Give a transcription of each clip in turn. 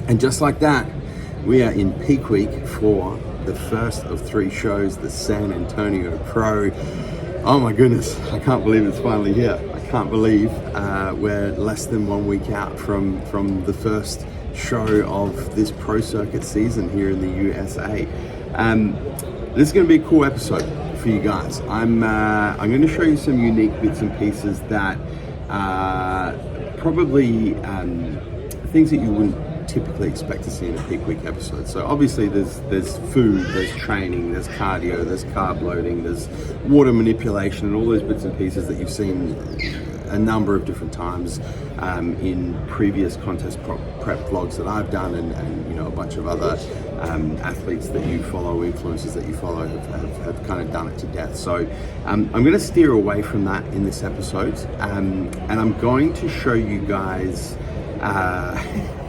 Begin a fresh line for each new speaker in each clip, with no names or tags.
And just like that, we are in peak week for the first of 3 shows, the San Antonio Pro. Oh my goodness, I can't believe it's finally here. I can't believe we're less than 1 week out from the first show of this pro circuit season here in the USA. This is going to be a cool episode for you guys. I'm going to show you some unique bits and pieces that probably things that you wouldn't typically expect to see in a peak week episode. So obviously there's food, there's training, there's cardio, there's carb loading, there's water manipulation, and all those bits and pieces that you've seen a number of different times in previous contest prep vlogs that I've done, and you know, a bunch of other athletes that you follow, influencers that you follow have kind of done it to death. So I'm going to steer away from that in this episode, and I'm going to show you guys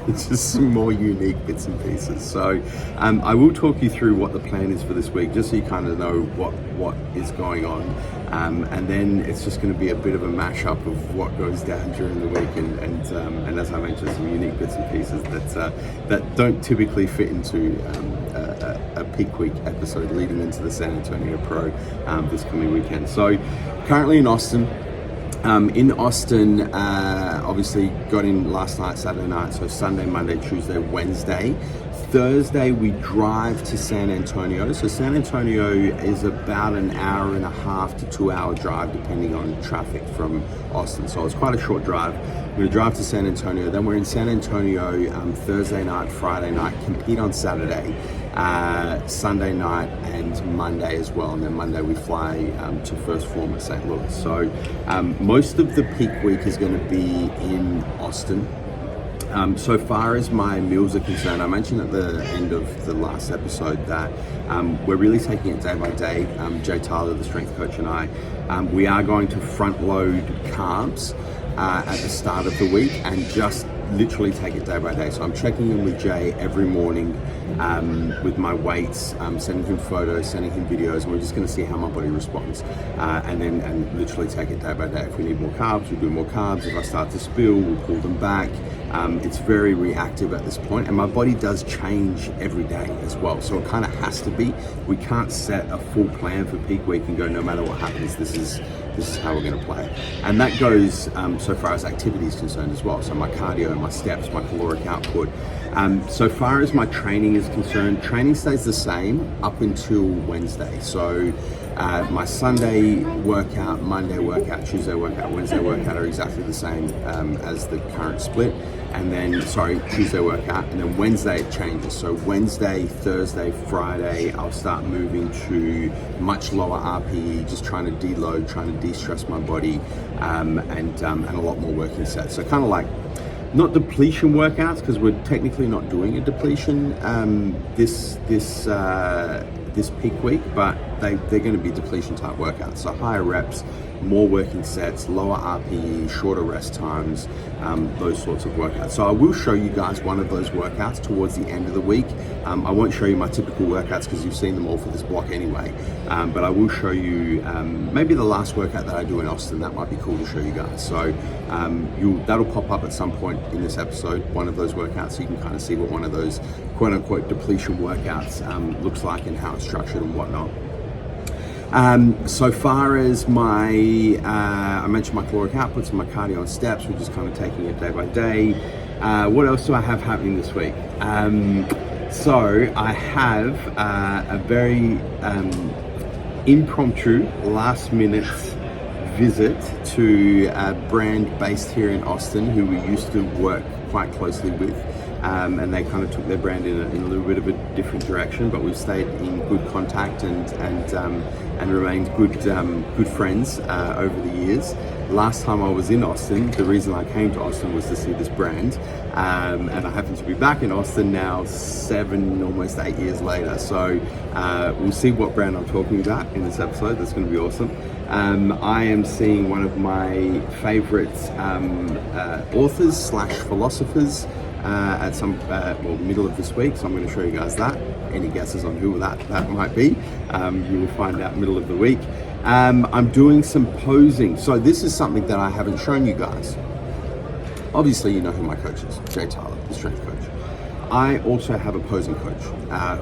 just some more unique bits and pieces. So I will talk you through what the plan is for this week, just so you kind of know what is going on, and then it's just going to be a bit of a mashup of what goes down during the week, and as I mentioned, some unique bits and pieces that don't typically fit into a peak week episode leading into the San Antonio Pro this coming weekend. So currently in Austin. Obviously got in last night, Saturday night, so Sunday, Monday, Tuesday, Wednesday. Thursday, we drive to San Antonio. So San Antonio is about an hour and a half to 2 hour drive, depending on traffic from Austin. So it's quite a short drive. We're going to drive to San Antonio. Then we're in San Antonio Thursday night, Friday night, compete on Saturday, Sunday night, and Monday as well. And then Monday we fly to First Form at St. Louis. So most of the peak week is going to be in Austin. So far as my meals are concerned, I mentioned at the end of the last episode that we're really taking it day by day. Jay Tyler, the strength coach, and I, we are going to front load carbs at the start of the week and just literally take it day by day. So I'm checking in with Jay every morning with my weights, sending him photos, sending him videos, and we're just going to see how my body responds, and literally take it day by day. If we need more carbs, we'll do more carbs. If I start to spill, we'll pull them back. It's very reactive at this point, and my body does change every day as well, so it kind of has to be. We can't set a full plan for peak week and go, no matter what happens, this is how we're going to play. And that goes so far as activity is concerned as well. So my cardio, my steps, my caloric output. So far as my training is concerned, training stays the same up until Wednesday. So my Sunday workout, Monday workout, Tuesday workout, Wednesday workout are exactly the same as the current split. And then, Tuesday workout, and then Wednesday it changes. So Wednesday, Thursday, Friday, I'll start moving to much lower RPE, just trying to deload, trying to de-stress my body, and a lot more working sets. So kind of like, not depletion workouts, because we're technically not doing a depletion this peak week, but they're going to be depletion type workouts. So higher reps, more working sets, lower RPE, shorter rest times, those sorts of workouts. So I will show you guys one of those workouts towards the end of the week. I won't show you my typical workouts because you've seen them all for this block anyway, but I will show you maybe the last workout that I do in Austin. That might be cool to show you guys. So that'll pop up at some point in this episode, one of those workouts, so you can kind of see what one of those quote unquote depletion workouts looks like and how it's structured and whatnot. So far as my, I mentioned my caloric outputs and my cardio and steps, we're just kind of taking it day by day. What else do I have happening this week? So I have a very impromptu, last minute visit to a brand based here in Austin who we used to work quite closely with. And they kind of took their brand in a little bit of a different direction, but we've stayed in good contact and remained good friends over the years. Last time I was in Austin, the reason I came to Austin was to see this brand, and I happen to be back in Austin now 7, almost 8 years later. So we'll see what brand I'm talking about in this episode. That's going to be awesome. I am seeing one of my favorite authors slash philosophers at some middle of this week, so I'm going to show you guys that. Any guesses on who that might be? You will find out middle of the week. I'm doing some posing. So this is something that I haven't shown you guys. Obviously, you know who my coach is, Jay Tyler, the strength coach. I also have a posing coach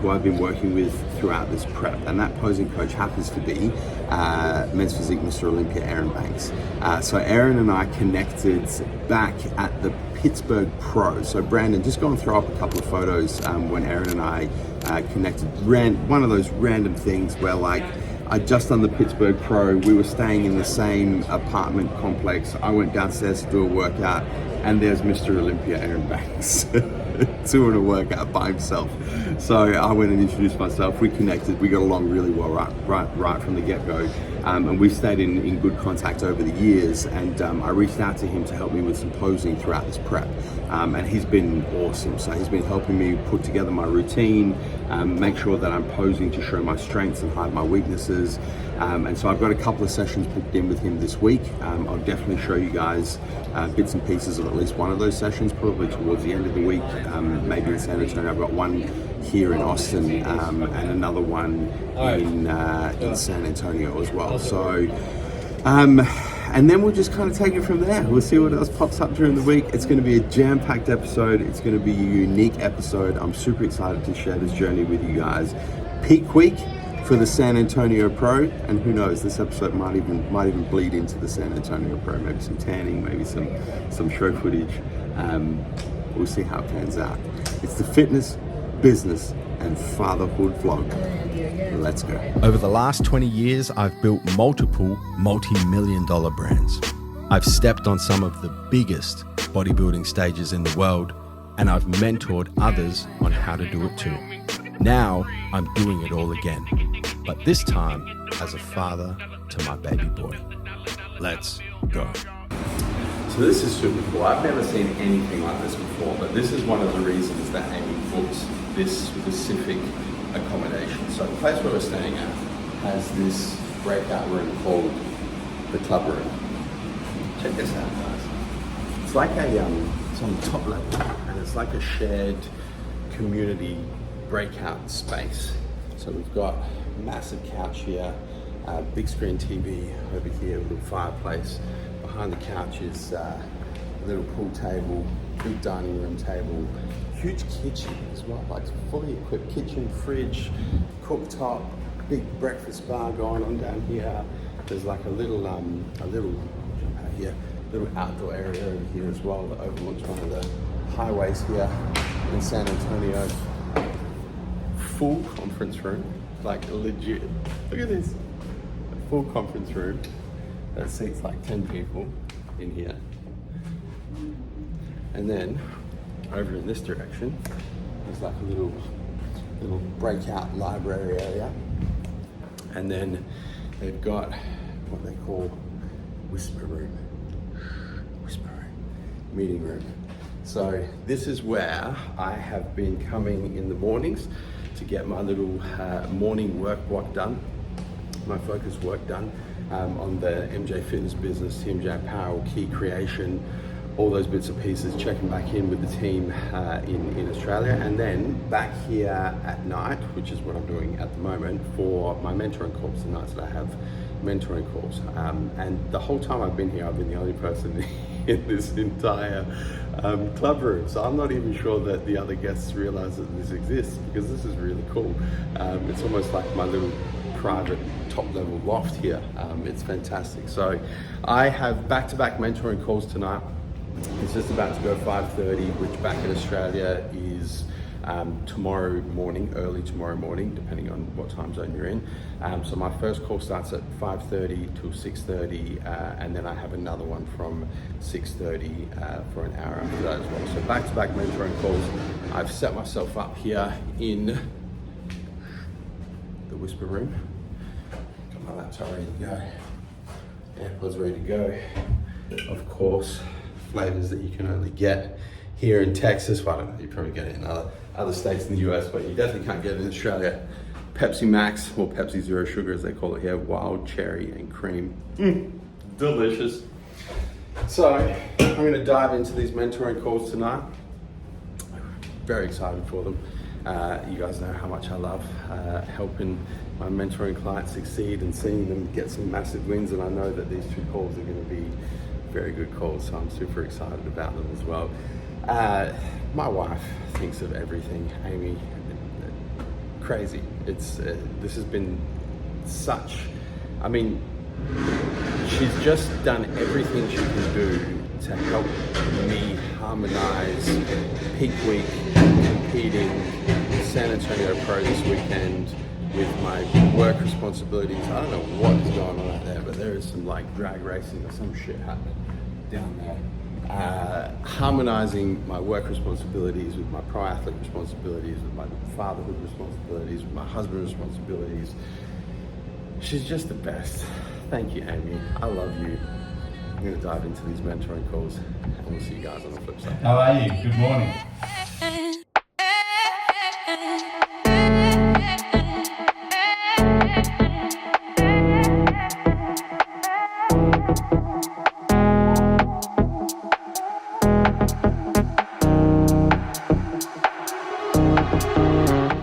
who I've been working with throughout this prep, and that posing coach happens to be men's physique Mr. Olympia Aaron Banks. So Aaron and I connected back at the Pittsburgh Pro. So Brandon, just go and throw up a couple of photos when Aaron and I connected. One of those random things where like I'd just done the Pittsburgh Pro, we were staying in the same apartment complex. I went downstairs to do a workout, and there's Mr. Olympia Aaron Banks doing a workout by himself. So I went and introduced myself, we connected, we got along really well right from the get-go. And we stayed in good contact over the years, and I reached out to him to help me with some posing throughout this prep. And he's been awesome. So he's been helping me put together my routine, make sure that I'm posing to show my strengths and hide my weaknesses. And so I've got a couple of sessions booked in with him this week. I'll definitely show you guys bits and pieces of at least one of those sessions, probably towards the end of the week, maybe in San Antonio. I've got one here in Austin and another one in San Antonio as well. So, and then we'll just kind of take it from there. We'll see what else pops up during the week. It's going to be a jam-packed episode. It's going to be a unique episode. I'm super excited to share this journey with you guys. Peak week for the San Antonio Pro, and who knows, this episode might even bleed into the San Antonio Pro. Maybe some tanning, maybe some show footage. We'll see how it pans out. It's the fitness, business, and fatherhood vlog. Let's go. Over the last 20 years, I've built multiple multi-million-dollar brands. I've stepped on some of the biggest bodybuilding stages in the world, and I've mentored others on how to do it too. Now, I'm doing it all again, but this time as a father to my baby boy. Let's go. So this is super cool. I've never seen anything like this before, but this is one of the reasons that Amy booked this specific accommodation. So the place where we're staying at has this breakout room called the club room. Check this out, guys. It's like it's on the top level, and it's like a shared community breakout space. So we've got a massive couch here, big screen TV over here, a little fireplace. Behind the couch is a little pool table, big dining room table, huge kitchen as well, like fully equipped kitchen, fridge, cooktop, big breakfast bar going on down here. There's like a little outdoor area over here as well that overlooks one of the highways here in San Antonio. Full conference room, like legit. Look at this, a full conference room that seats like 10 people in here. And then over in this direction, there's like a little breakout library area. And then they've got what they call whisper room, meeting room. So this is where I have been coming in the mornings to get my little morning work block done, my focus work done on the MJ Fitness business, TMJ Apparel, Key Creation, all those bits and pieces, checking back in with the team in Australia, and then back here at night, which is what I'm doing at the moment for my mentoring calls, the nights that I have mentoring calls. And the whole time I've been here, I've been the only person in this entire club room. So I'm not even sure that the other guests realize that this exists, because this is really cool. It's almost like my little private top level loft here. It's fantastic. So I have back-to-back mentoring calls tonight. It's just about to go 5:30, which back in Australia is tomorrow morning, early tomorrow morning, depending on what time zone you're in. So my first call starts at 5:30 till 6:30, and then I have another one from 6:30 for an hour after that as well. So back-to-back mentoring calls. I've set myself up here in the whisper room. Got my laptop ready to go. AirPods ready to go. Of course, flavors that you can only get here in Texas. Well, I don't know, you probably get it in other states in the US, but you definitely can't get it in Australia. Pepsi Max, or Pepsi Zero Sugar as they call it here, wild cherry and cream. Delicious. So I'm gonna dive into these mentoring calls tonight. Very excited for them. You guys know how much I love helping my mentoring clients succeed and seeing them get some massive wins, and I know that these two calls are gonna be very good calls, so I'm super excited about them as well. My wife thinks of everything, Amy. Crazy. It's this has been such. I mean, she's just done everything she can do to help me harmonize peak week, competing San Antonio Pro this weekend with my work responsibilities. I don't know what is going on out there, but there is some like drag racing or some shit happening down there. Harmonizing my work responsibilities with my pro athlete responsibilities, with my fatherhood responsibilities, with my husband responsibilities. She's just the best. Thank you, Amy. I love you. I'm going to dive into these mentoring calls, and we'll see you guys on the flip side.
How are you? Good morning.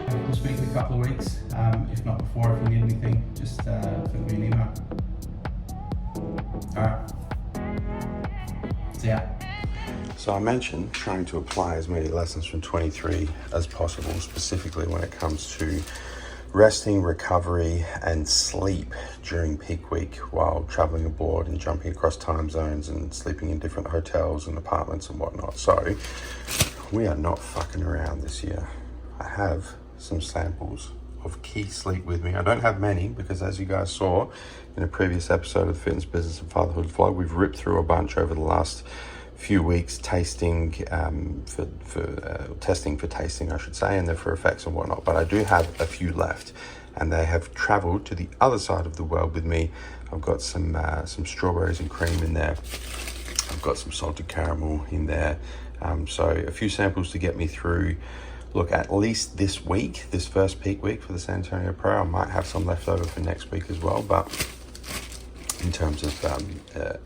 We'll speak in a couple of weeks. If not before, if you need anything, just send me an email. All right. See ya.
So I mentioned trying to apply as many lessons from 23 as possible, specifically when it comes to resting, recovery, and sleep during peak week while traveling aboard and jumping across time zones and sleeping in different hotels and apartments and whatnot. So we are not fucking around this year. I have some samples of key sleep with me. I don't have many because, as you guys saw in a previous episode of the Fitness, Business and Fatherhood vlog, we've ripped through a bunch over the last few weeks, testing for tasting, I should say, and then for effects and whatnot. But I do have a few left, and they have traveled to the other side of the world with me. I've got some strawberries and cream in there. I've got some salted caramel in there. So a few samples to get me through. Look, at least this week, this first peak week for the San Antonio Pro. I might have some left over for next week as well, but in terms of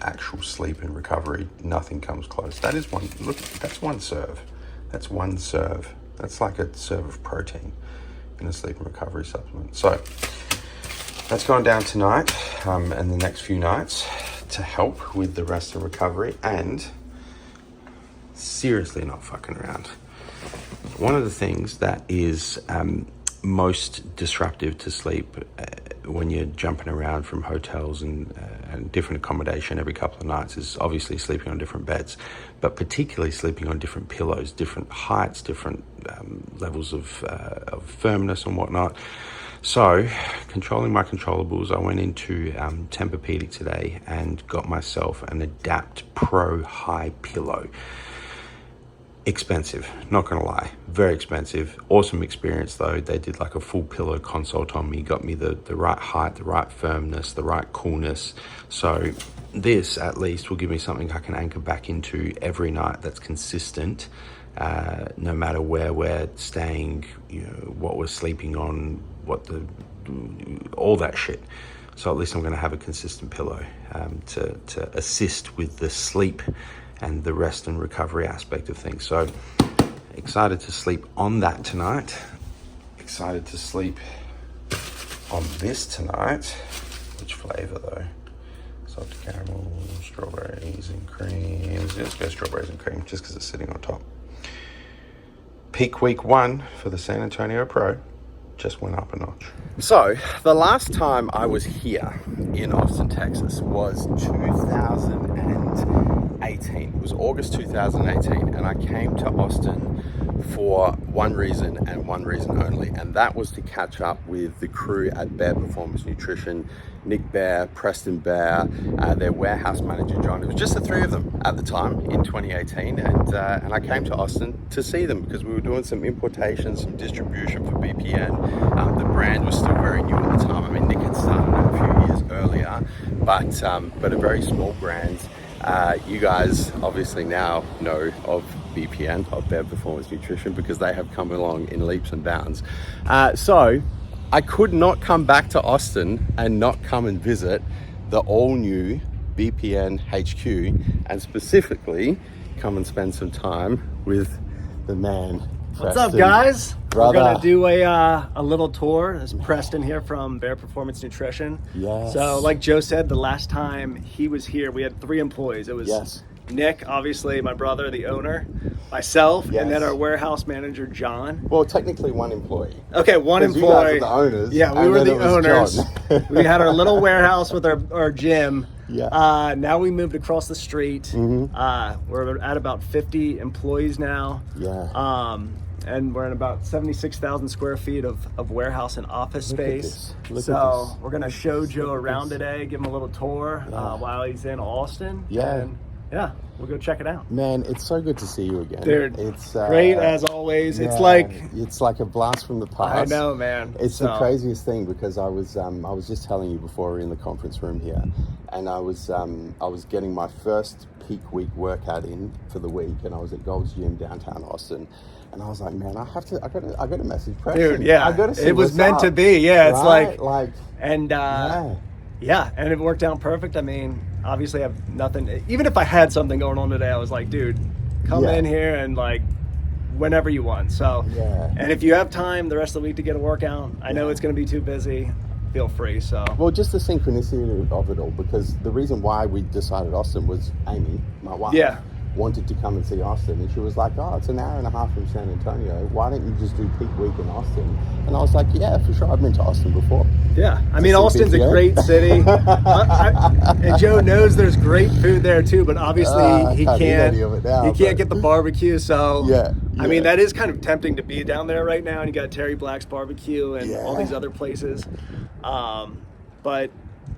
actual sleep and recovery, nothing comes close. That is one, look, that's one serve. That's one serve. That's like a serve of protein in a sleep and recovery supplement. So that's going down tonight and the next few nights to help with the rest of recovery and seriously not fucking around. One of the things that is most disruptive to sleep when you're jumping around from hotels and different accommodation every couple of nights is obviously sleeping on different beds, but particularly sleeping on different pillows, different heights, different levels of firmness and whatnot. So, controlling my controllables, I went into Tempur-Pedic today and got myself an Adapt Pro High pillow. Expensive, not gonna lie, very expensive. Awesome experience though. They did like a full pillow consult on me, got me the right height, the right firmness, the right coolness. So this at least will give me something I can anchor back into every night that's consistent, no matter where we're staying, you know, what we're sleeping on, all that shit. So at least I'm gonna have a consistent pillow to assist with the sleep and the rest and recovery aspect of things. So excited to sleep on that tonight. Excited to sleep on this tonight. Which flavor though? Salted caramel, strawberries and cream. Let's go strawberries and cream just because it's sitting on top. Peak week 1 for the San Antonio Pro just went up a notch. So the last time I was here in Austin, Texas was 2018. It was August 2018, and I came to Austin for one reason and one reason only, and that was to catch up with the crew at Bear Performance Nutrition, Nick Bear, Preston Bear, their warehouse manager John. It was just the three of them at the time in 2018, and I came to Austin to see them because we were doing some importation, some distribution for BPN. The brand was still very new at the time. I mean, Nick had started it a few years earlier, but a very small brand. You guys obviously now know of BPN, of Bear Performance Nutrition, because they have come along in leaps and bounds. So I could not come back to Austin and not come and visit the all new BPN HQ and specifically come and spend some time with the man.
What's
Preston.
up, guys?
Brother.
We're gonna do a little tour. This is Preston here from Bear Performance Nutrition.
Yes.
So, like Joe said, the last time he was here, we had 3 employees. It was
Yes.
Nick, obviously my brother, the owner, myself,
Yes.
and then our warehouse manager, John.
Well, technically one employee.
Okay, one
'Cause you guys
employee.
are the owners,
Yeah, we
and
were
then
the
it was
owners.
John.
We had our little warehouse with our gym.
Yeah.
Now we moved across the street.
Mm-hmm.
We're at about 50 employees now.
Yeah.
And we're in about 76,000 square feet of warehouse and office
Look at
space.
this. Look at
So
this.
we're gonna show Joe around
this.
today, give him a little tour
Yeah.
while he's in Austin.
Yeah.
And yeah, we'll go check it out.
Man, it's so good to see you again.
Dude,
It's
great as always.
yeah,
It's like
a blast from the past.
I know, man.
It's the
So-
craziest thing because I was just telling you before we were in the conference room here, and I was getting my first peak week workout in for the week, and I was at Gold's Gym downtown Austin, and I was like, man, I got to message Preston.
Dude, yeah,
I gotta see
it was
what's
meant
up.
to be. Yeah, it's
Right?
like, and
yeah.
yeah, and it worked out perfect. I mean, obviously, I have nothing. Even if I had something going on today, I was like, dude, come
Yeah.
in here and like whenever you want. So,
Yeah.
and if you have time the rest of the week to get a workout, I know it's going to be too busy. Feel free. So,
Well, just the synchronicity of it all, because the reason why we decided Austin was Amy, my wife,
Yeah.
wanted to come and see Austin, and she was like, oh, it's an hour and a half from San Antonio. Why don't you just do peak week in Austin? And I was like, yeah, for sure. I've been to Austin before.
yeah, I mean,
see
Austin's a
BTO?
great city, and Joe knows there's great food there too. But obviously,
I
he
can't eat
can't.
any of it now,
He can't
but-
get the barbecue. So
Yeah,
I mean,
yeah.
that is kind of tempting to be down there right now. And you got Terry Black's barbecue and all
Yeah.
these other places. But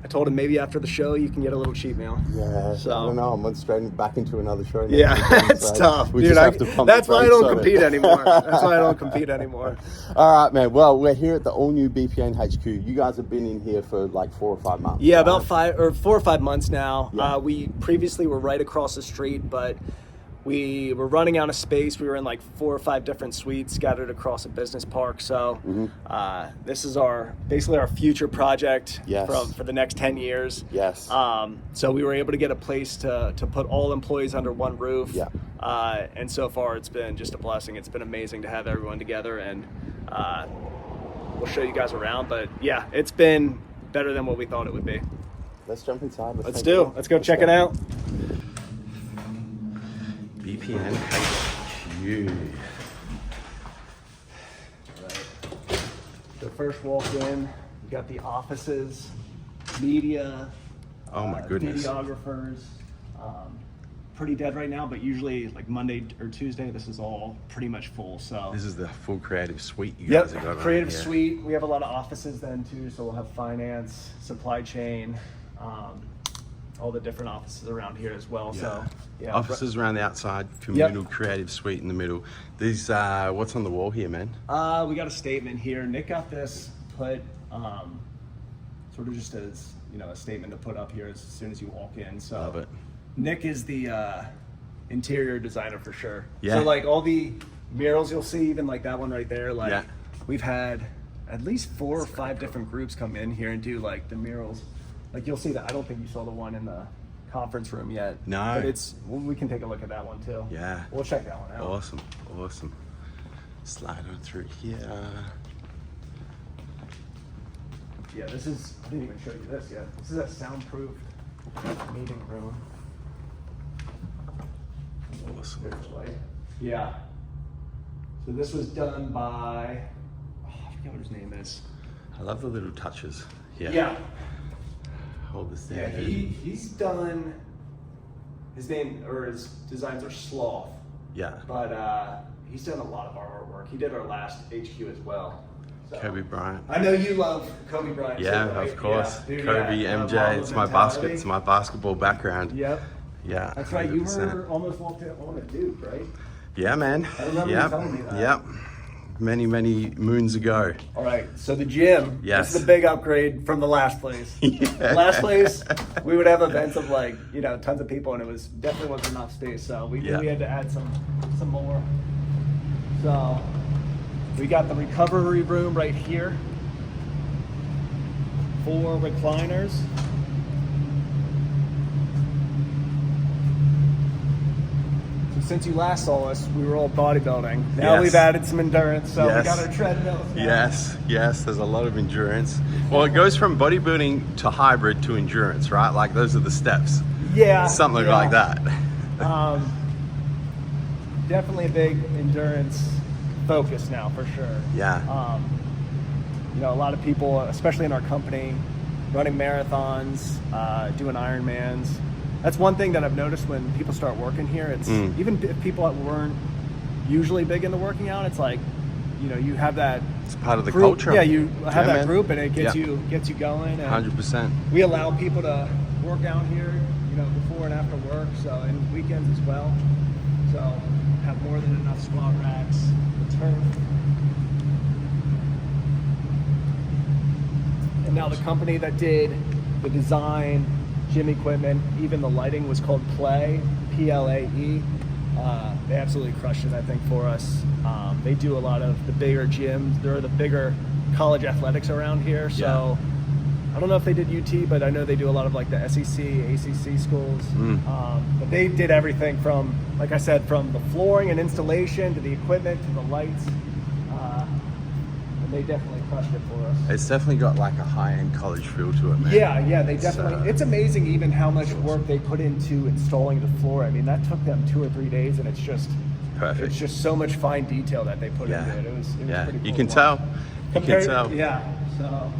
I told him maybe after the show you can get a little cheap meal.
Yeah,
So-
I don't know. I'm straight back into another show. next
Yeah,
weekend,
it's
so
tough.
We
Dude,
just have to pump
that's
the
why I
brakes
don't
on it.
compete anymore. That's why I don't compete anymore.
All right, man. Well, we're here at the all-new BPN HQ. You guys have been in here for like 4 or 5 months.
Yeah,
right?
about 4 or 5 months now.
Yeah.
We previously were right across the street, but we were running out of space. We were in like 4 or 5 different suites scattered across a business park. So this is basically our future project
Yes.
for the next 10 years.
Yes.
So we were able to get a place to put all employees under one roof.
Yeah.
And so far it's been just a blessing. It's been amazing to have everyone together, and we'll show you guys around. But yeah, it's been better than what we thought it would be.
Let's jump inside.
Let's go check it out.
BPN HQ.
The first walk in, you got the offices, media,
Oh my goodness.
videographers. Pretty dead right now, but usually like Monday or Tuesday, this is all pretty much full. So
This is the full creative suite you
yep,
guys have got.
creative
on here.
suite. We have a lot of offices then too, so we'll have finance, supply chain, all the different offices around here as well.
Yeah.
So yeah,
Offices around the outside, communal creative suite in the middle. These, what's on the wall here, man?
we got a statement here. Nick got this put sort of just as a statement to put up here as soon as you walk in. So
Love it.
Nick is the interior designer for sure.
Yeah.
So like all the murals you'll see, even like that one right there, like
Yeah.
we've had at least 4 or 5 different groups come in here and do like the murals. Like you'll see that. I don't think you saw the one in the conference room yet.
No.
But we can take a look at that one too.
Yeah.
We'll check that one out.
Awesome. Awesome. Slide on through here.
Yeah, I didn't even show you this yet. This is a soundproof meeting room.
Awesome.
There's light. Yeah. So this was done by, I forget what his name is.
I love the little touches. Yeah.
Yeah.
Hold this down.
Yeah, he's done, his designs are Sloth,
Yeah.
but he's done a lot of our artwork. He did our last HQ as well. So.
Kobe Bryant.
I know you love Kobe Bryant.
Yeah,
too, right?
of course.
Yeah. Dude,
Kobe,
yeah.
MJ.
Marvel
It's
mentality.
it's my basketball background.
Yep.
Yeah.
That's right. You
100%.
were almost walked in on a Duke, right?
Yeah, man.
I remember you telling me that.
Yep. Many moons ago.
All right. So the gym.
Yes.
This is a big upgrade from the last place. The last place, we would have events of like tons of people, and it was definitely wasn't enough space. So we knew we had to add some more. So we got the recovery room right here. 4 recliners. So since you last saw us, we were all bodybuilding. Now
Yes.
we've added some endurance, so we
Yes.
got our treadmills now.
Yes, there's a lot of endurance. Well, it goes from bodybuilding to hybrid to endurance, right? Like those are the steps.
Yeah.
Something
yeah.
like that.
Definitely a big endurance focus now, for sure.
Yeah.
You know, a lot of people, especially in our company, running marathons, doing Ironmans. That's one thing that I've noticed when people start working here. It's even if people that weren't usually big into working out, it's like, you know, you have that.
It's part of the
group.
culture.
Yeah, you have that
man.
group, and it gets you going. And
100%.
we allow people to work out here, you know, before and after work, so, and weekends as well. So have more than enough squat racks, the turf. And now the company that did the design, gym equipment, even the lighting was called Play, P-L-A-E. They absolutely crushed it, I think, for us. They do a lot of the bigger gyms. They're the bigger college athletics around here. So I don't know if they did UT, but I know they do a lot of like the SEC, ACC schools. But they did everything from, like I said, from the flooring and installation to the equipment to the lights. And they definitely crushed it for us.
It's definitely got like a high-end college feel to it, man.
Yeah, they definitely. It's amazing even how much work they put into installing the floor. I mean, that took them 2 or 3 days, and it's just
Perfect.
It's just so much fine detail that they put into it. It was pretty cool.
You can tell. You can tell.
Yeah. So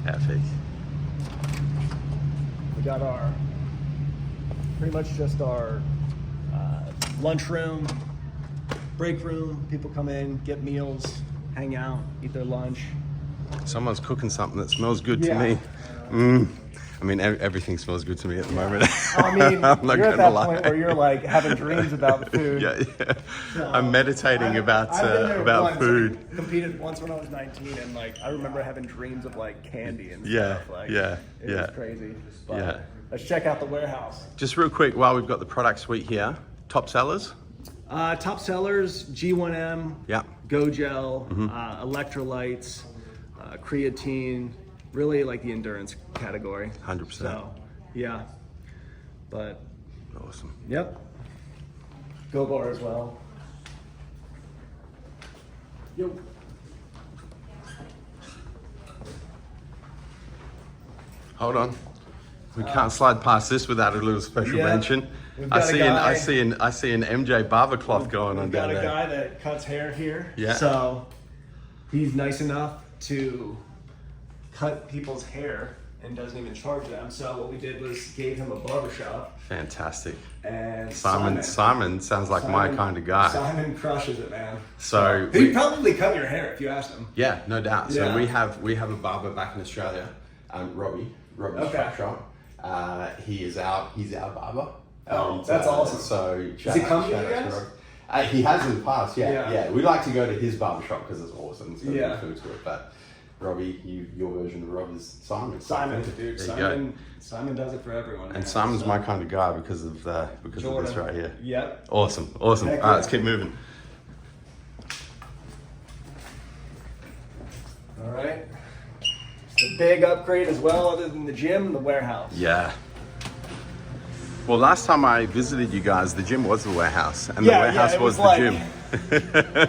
Epic.
we got our pretty much just our lunchroom, break room. People come in, get meals, hang out, eat their lunch.
Someone's cooking something that smells good to
Yeah.
me. I mean, everything smells good to me at the moment.
I mean,
I'm not
you're at
gonna
that
lie.
point where you're like having dreams about the food.
Yeah.
So,
I'm meditating
I've been there
about
once.
food.
I competed once when I was 19, and like I remember having dreams of like candy and
Yeah,
stuff. Like,
yeah,
it
yeah.
was crazy. But
Yeah.
let's check out the warehouse.
Just real quick, while we've got the product suite here, top sellers.
Top sellers: G1M,
Yeah.
Go Gel, electrolytes, creatine. Really like the endurance category.
100%.
So, yeah. But
Awesome.
yep. Go Bar as well. Yo.
Hold on. We can't slide past this without a little special
Yeah.
mention.
We've
I
got a
see
guy-
I see an MJ barber cloth going on
We've got
down
a
there.
guy that cuts hair here.
Yeah.
So he's nice enough to cut people's hair and doesn't even charge them. So what we did was gave him a barbershop.
Fantastic.
And
Simon sounds like my kind of guy.
Simon crushes it, man.
So
He'd probably cut your hair if you asked him.
yeah, no doubt. So
Yeah.
we have a barber back in Australia, Robbie's
Okay.
Truck Shop. He's our barber.
Oh, that's awesome.
So
Does he come to you guys?
He has in the past,
Yeah.
yeah. We like to go to his barber shop because it's awesome. It's got
Yeah.
good food to it. But Robbie, your version of Rob is Simon.
Simon, dude.
There you go.
Simon does it for everyone.
And
man.
Simon's
So-
my kind of guy because of this
Jordan.
right here.
Yep.
Awesome.
Heck
All right,
yeah.
let's keep moving.
All right. The big upgrade as well, other than the gym, the warehouse.
Yeah. Well, last time I visited you guys, the gym was the warehouse, and the warehouse
it
was the
like
gym.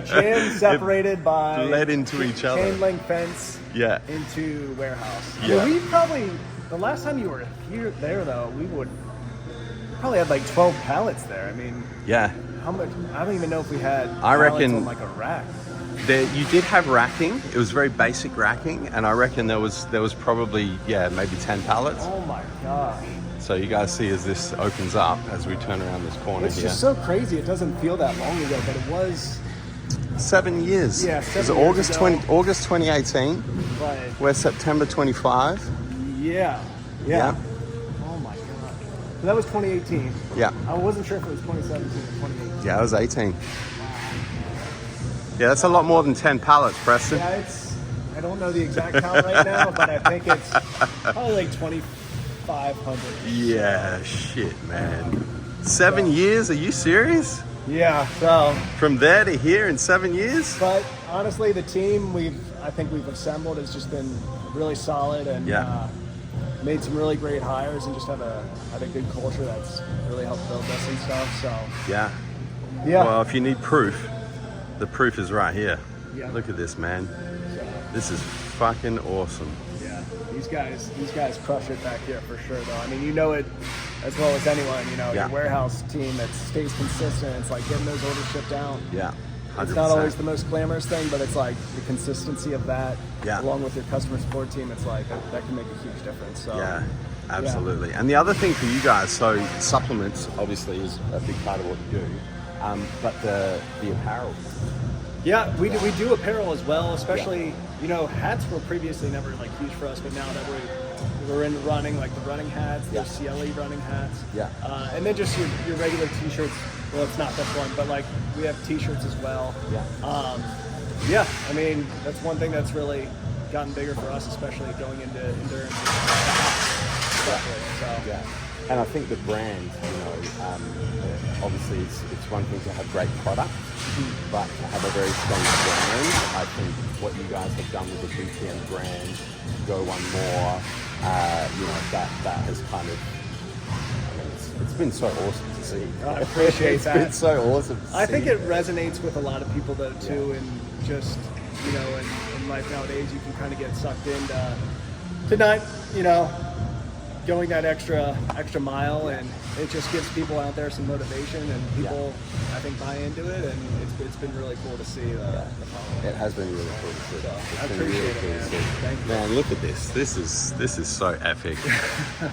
Gym separated by
bled into each other.
chain link fence.
Yeah.
Into warehouse. I
Yeah.
mean, we probably the last time you were there though, we probably had like 12 pallets there. I mean,
Yeah.
how much? I don't even know if we had.
I
pallets
reckon-
on like a rack.
You did have racking. It was very basic racking, and I reckon there was probably maybe 10 pallets.
Oh my gosh.
So you guys see as this opens up as we turn around this corner
It's
here.
just so crazy. It doesn't feel that long ago, but it was.
7 years.
Yeah,
It was
7 years
August 2018.
But
We're September 25.
yeah.
Yeah.
Oh my gosh. So that was 2018.
Yeah.
I wasn't sure if it was 2017 or 2018.
Yeah, I was 18. Yeah, that's a lot more than 10 pallets, Preston.
Yeah, I don't know the exact count right now, but I think it's probably like 2,500.
Yeah, shit, man. 7 years? Are you serious?
Yeah, so,
From there to here in 7 years?
but honestly, the team I think we've assembled has just been really solid and
Yeah.
made some really great hires and just have a good culture that's really helped build this and stuff. So,
Yeah.
yeah.
Well, if you need proof, the proof is right here.
Yeah.
Look at this, man.
So,
This is fucking awesome.
yeah, these guys crush it back here for sure. Though I mean, you know it as well as anyone. You know,
Yeah.
your warehouse team that stays consistent. It's like getting those orders shipped out.
Yeah. 100%.
It's not always the most glamorous thing, but it's like the consistency of that,
Yeah.
along with your customer support team. It's like that can make a huge difference. So
Yeah, absolutely. And the other thing for you guys, so supplements obviously is a big part of what you do, but the apparel.
Yeah, we do apparel as well, especially, you know, hats were previously never like huge for us, but now that we're in running, like the running hats, the CLE running hats, and then just your regular t-shirts. Well, it's not this one, but like we have t-shirts as well. Yeah, I mean, that's one thing that's really gotten bigger for us, especially going into endurance. Especially, so.
Yeah. And I think the brand, you know, obviously it's one thing to have great product, but to have a very strong brand. I think what you guys have done with the BPN brand, go one more, you know, that has kind of, I mean, it's been so awesome to see.
I appreciate that.
It's been so awesome to see.
I think it resonates with a lot of people though too, and just, you know, in life nowadays you can kind of get sucked into not, you know, going that extra mile, and it just gives people out there some motivation, and people I think buy into it, and it's been really cool to see the following.
It has been really cool to see.
So, I appreciate it, man. Thank you.
Man, look at this. This is so epic.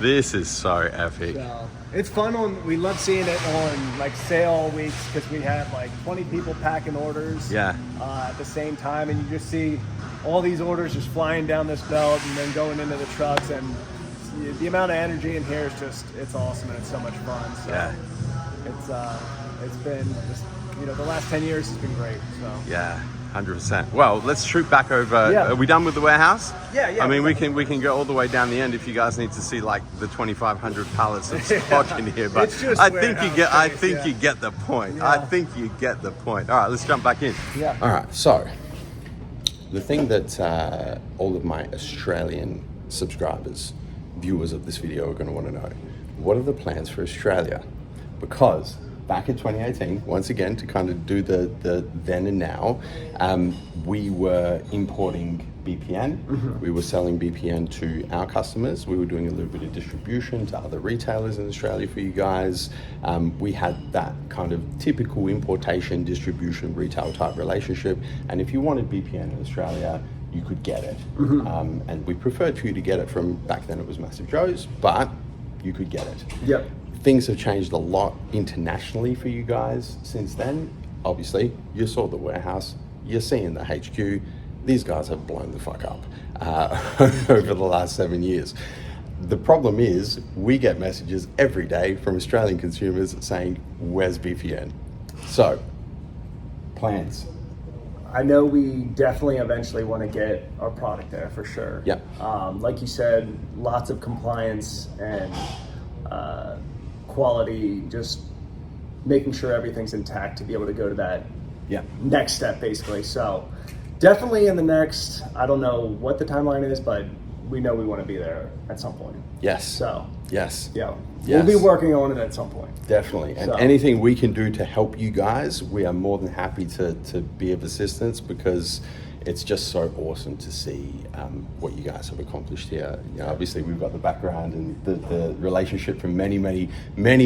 This is so epic.
So, it's fun we love seeing it on like sale weeks, because we have like 20 people packing orders at the same time, and you just see all these orders just flying down this belt and then going into the trucks, and the amount of energy in here is just, it's awesome, and it's so much fun. So it's been just, you know, the last 10 years has been great. So
100%. Well, let's shoot back over. Are we done with the warehouse?
Yeah.
I mean, we can go all the way down the end if you guys need to see like the 2,500 pallets of stock in here. But
It's just
I think you get. I
space,
think you get the point.
Yeah.
I think you get the point. All right, let's jump back in.
Yeah.
All right. So the thing that all of my Australian subscribers, viewers of this video, are going to want to know: what are the plans for Australia? Because back in 2018, once again, to kind of do the then and now, we were importing BPN. We were selling BPN to our customers. We were doing a little bit of distribution to other retailers in Australia for you guys. We had that kind of typical importation, distribution, retail type relationship. And if you wanted BPN in Australia, you could get it. And we preferred for you to get it from, back then it was Massive Joe's, but you could get it.
Yep.
Things have changed a lot internationally for you guys since then. Obviously, you saw the warehouse, you're seeing the HQ. These guys have blown the fuck up over the last 7 years. The problem is, we get messages every day from Australian consumers saying, where's BPN? So, plans.
I know we definitely eventually want to get our product there for sure.
Yeah.
Like you said, lots of compliance and quality, just making sure everything's intact to be able to go to that next step, basically. So definitely in the next, I don't know what the timeline is, but we know we want to be there at some point.
Yes.
So
yes.
Yeah.
Yes.
We'll be working on it at some point.
Definitely. And
So.
anything we can do to help you guys, we are more than happy to be of assistance, because it's just so awesome to see what you guys have accomplished here. You know, obviously, we've got the background and the relationship from many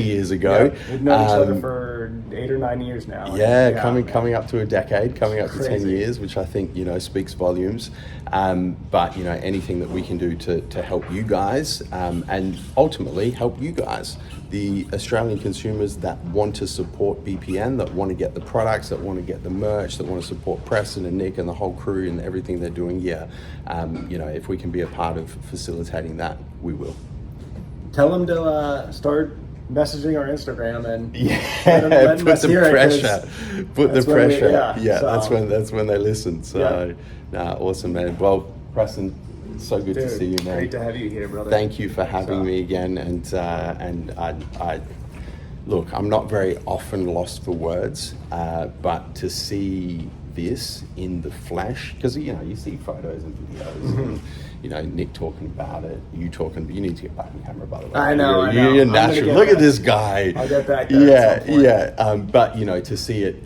years ago.
Yeah, we've known each other for 8 or 9 years now.
Coming up to a decade, coming up to 10 years, which I think, you know, speaks volumes. But, you know, anything that we can do to help you guys and ultimately help you guys, the Australian consumers that want to support BPN, that want to get the products, that want to get the merch, that want to support Preston and Nick and the whole crew and everything they're doing. You know, if we can be a part of facilitating that, we will.
Tell them to start messaging our Instagram and
put some pressure. Put the pressure.
So.
That's when they listen. So, awesome, man. Well, Preston, so good to see you, man.
Great to have you here, brother.
Thank you for having me again. And I look, I'm not very often lost for words, but to see this in the flesh, because, you know, you see photos and videos and, you know, Nick talking about it, you talking, but you need to get back on camera, by the way.
I know.
You're natural. Look at this guy.
I'll get back there at some point.
But, you know, to see it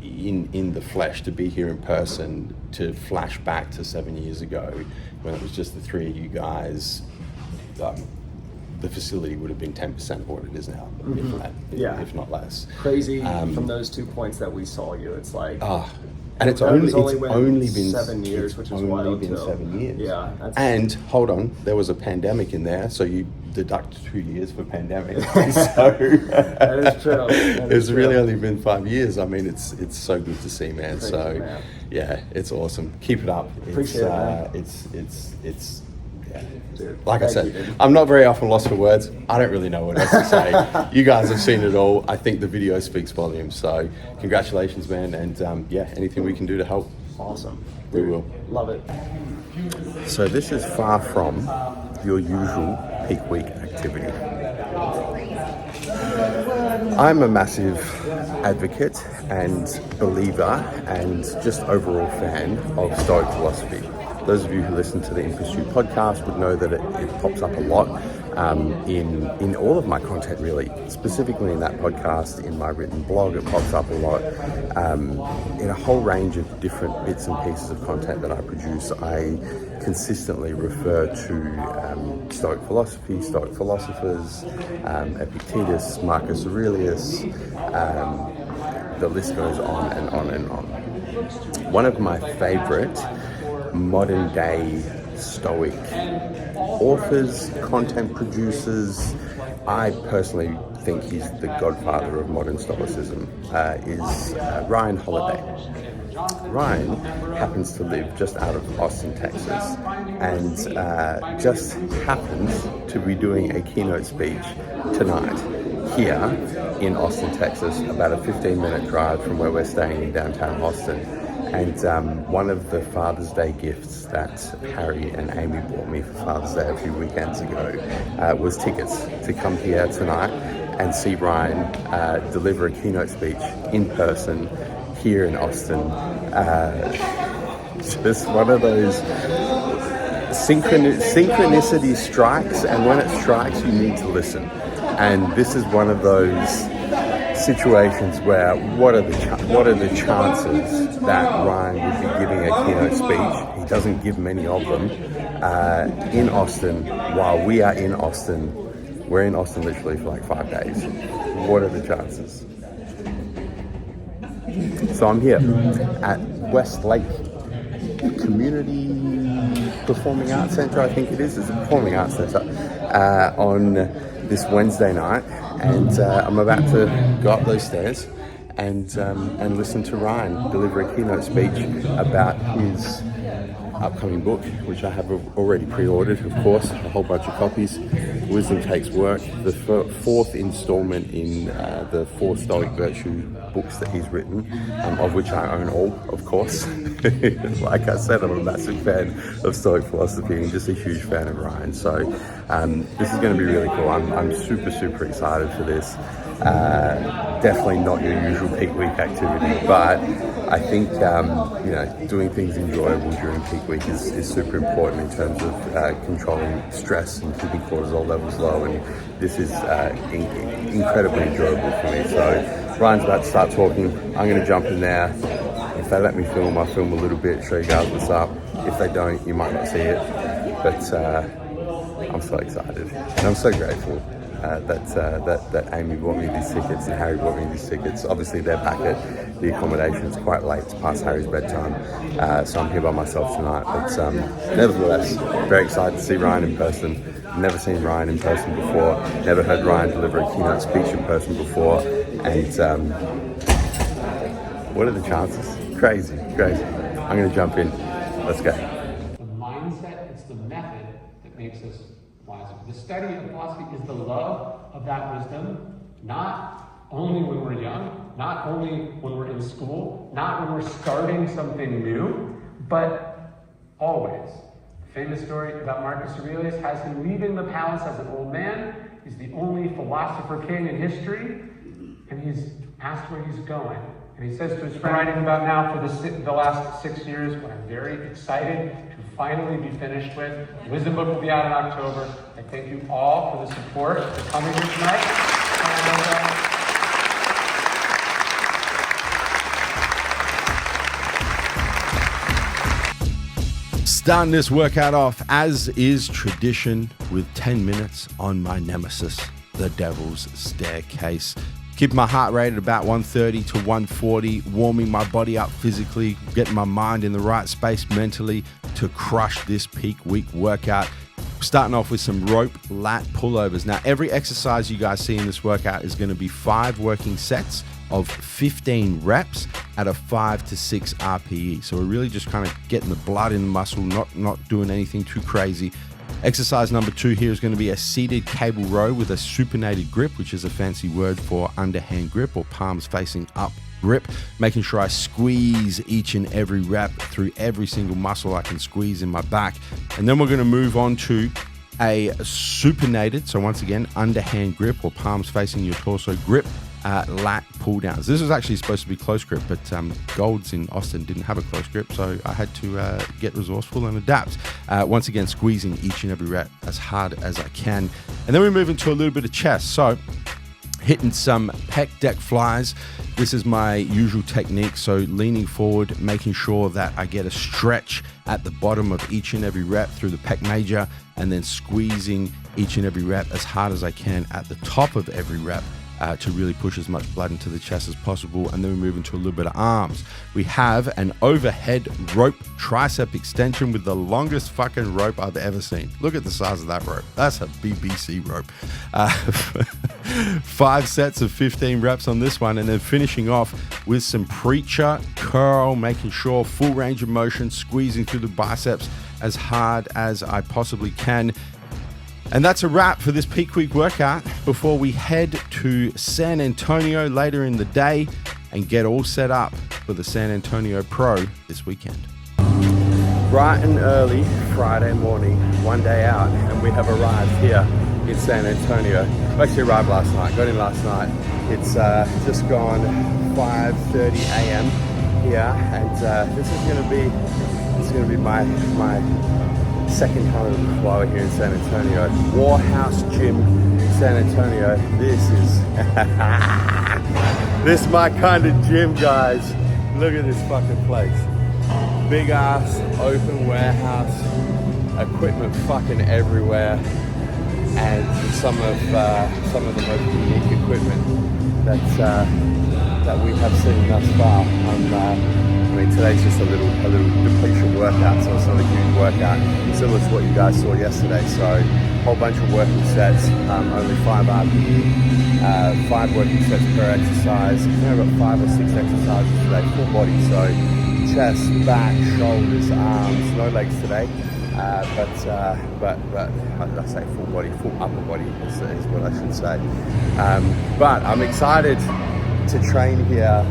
in the flesh, to be here in person, to flash back to 7 years ago when it was just the three of you guys, the facility would have been 10% of what it is now, if not less.
Crazy. From those 2 points that we saw you, it's like.
And it's only been
7 years, which is wild.
Only been 7 years.
Yeah.
And hold on, there was a pandemic in there, so you deduct 2 years for pandemic. So
that is true.
It's really only been 5 years. I mean, it's so good to see, man.
Crazy,
so
man.
Yeah, it's awesome. Keep it up.
Appreciate it, man.
It's yeah.
Dude,
like I said,
you, dude.
I'm not very often lost for words. I don't really know what else to say. You guys have seen it all. I think the video speaks volumes. So congratulations, man. And anything we can do to help.
Awesome.
We will.
Love it.
So this is far from your usual peak week activity. I'm a massive advocate and believer and just overall fan of Stoic philosophy. Those of you who listen to the In Pursuit podcast would know that it pops up a lot in all of my content, really. Specifically in that podcast, in my written blog, it pops up a lot. In a whole range of different bits and pieces of content that I produce, I consistently refer to Stoic philosophy, Stoic philosophers, Epictetus, Marcus Aurelius. The list goes on and on and on. One of my favorite modern day Stoic authors, content producers, I personally think he's the godfather of modern Stoicism, is Ryan Holiday. Ryan happens to live just out of Austin, Texas, and just happens to be doing a keynote speech tonight here in Austin, Texas, about a 15-minute drive from where we're staying in downtown Austin. And one of the Father's Day gifts that Harry and Amy bought me for Father's Day a few weekends ago was tickets to come here tonight and see Ryan deliver a keynote speech in person here in Austin. Just one of those synchronicity strikes, and when it strikes, you need to listen. And this is one of those situations where what are the chances that Ryan would be giving a keynote speech? He doesn't give many of them in Austin while we are in Austin. We're in Austin literally for like 5 days. What are the chances? So I'm here at Westlake Community Performing Arts Center, I think it is. It's a performing arts center on this Wednesday night. And I'm about to go up those stairs and listen to Ryan deliver a keynote speech about his upcoming book, which I have already pre-ordered, of course, a whole bunch of copies. Wisdom Takes Work, the fourth installment in the 4 Stoic Virtue books that he's written, of which I own all, of course. Like I said, I'm a massive fan of Stoic philosophy and just a huge fan of Ryan. So this is going to be really cool. I'm super, super excited for this. Definitely not your usual peak week activity, but I think doing things enjoyable during peak week is super important in terms of controlling stress and keeping cortisol levels low, and this is incredibly enjoyable for me. So Ryan's about to start talking. I'm going to jump in there. If they let me film, I'll film a little bit, show you guys what's up. If they don't, you might not see it, but I'm so excited and I'm so grateful that Amy bought me these tickets and Harry bought me these tickets. Obviously they're back at the accommodation. It's quite late, it's past Harry's bedtime, so I'm here by myself tonight, but nevertheless, very excited to see Ryan in person. Never seen Ryan in person before, never heard Ryan deliver a keynote speech in person before, and what are the chances? Crazy. I'm going to jump in. Let's go.
The mindset, it's the method that makes us wiser. The study of philosophy is the love of that wisdom, not only when we're young, not only when we're in school, not when we're starting something new, but always. The famous story about Marcus Aurelius has him leaving the palace as an old man. He's the only philosopher king in history, and he's asked where he's going. And he says to his friend, writing about now for the last 6 years, what I'm very excited to finally be finished with. The Wisdom book will be out in October. I thank you all for the support for coming here tonight.
Starting this workout off, as is tradition, with 10 minutes on my nemesis, the Devil's Staircase. Keeping my heart rate at about 130 to 140, warming my body up physically, getting my mind in the right space mentally to crush this peak week workout. Starting off with some rope lat pullovers. Now, every exercise you guys see in this workout is going to be 5 working sets of 15 reps at a 5 to 6 RPE. So we're really just kind of getting the blood in the muscle, not doing anything too crazy. Exercise number 2 here is going to be a seated cable row with a supinated grip, which is a fancy word for underhand grip or palms facing up grip, making sure I squeeze each and every rep through every single muscle I can squeeze in my back. And then we're going to move on to a supinated, so once again, underhand grip or palms facing your torso grip, lat pull downs. This was actually supposed to be close grip, but Gold's in Austin didn't have a close grip, so I had to get resourceful and adapt. Once again, squeezing each and every rep as hard as I can. And then we move into a little bit of chest. So hitting some pec deck flies. This is my usual technique. So leaning forward, making sure that I get a stretch at the bottom of each and every rep through the pec major, and then squeezing each and every rep as hard as I can at the top of every rep to really push as much blood into the chest as possible. And then we move into a little bit of arms. We have an overhead rope tricep extension with the longest fucking rope I've ever seen. Look at the size of that rope. That's a BBC rope. 5 sets of 15 reps on this one, and then finishing off with some preacher curl, making sure full range of motion, squeezing through the biceps as hard as I possibly can. And that's a wrap for this peak week workout before we head to San Antonio later in the day and get all set up for the San Antonio Pro this weekend. Bright and early Friday morning, one day out, and we have arrived here in San Antonio. We actually arrived last night, got in last night. It's just gone 5:30 a.m. here, and this is gonna be my second home while we're here in San Antonio. Warhouse Gym, San Antonio. This is my kind of gym, guys. Look at this fucking place. Big ass open warehouse, equipment fucking everywhere, and some of the most unique equipment that we have seen thus far. I mean, today's just a little depletion workout, so it's not a huge workout, similar to what you guys saw yesterday. So, a whole bunch of working sets, only 5 RPE, 5 working sets per exercise. I think I've got 5 or 6 exercises today, full body. So, chest, back, shoulders, arms, no legs today. But how did I say full body? Full upper body is what I should say. But I'm excited to train here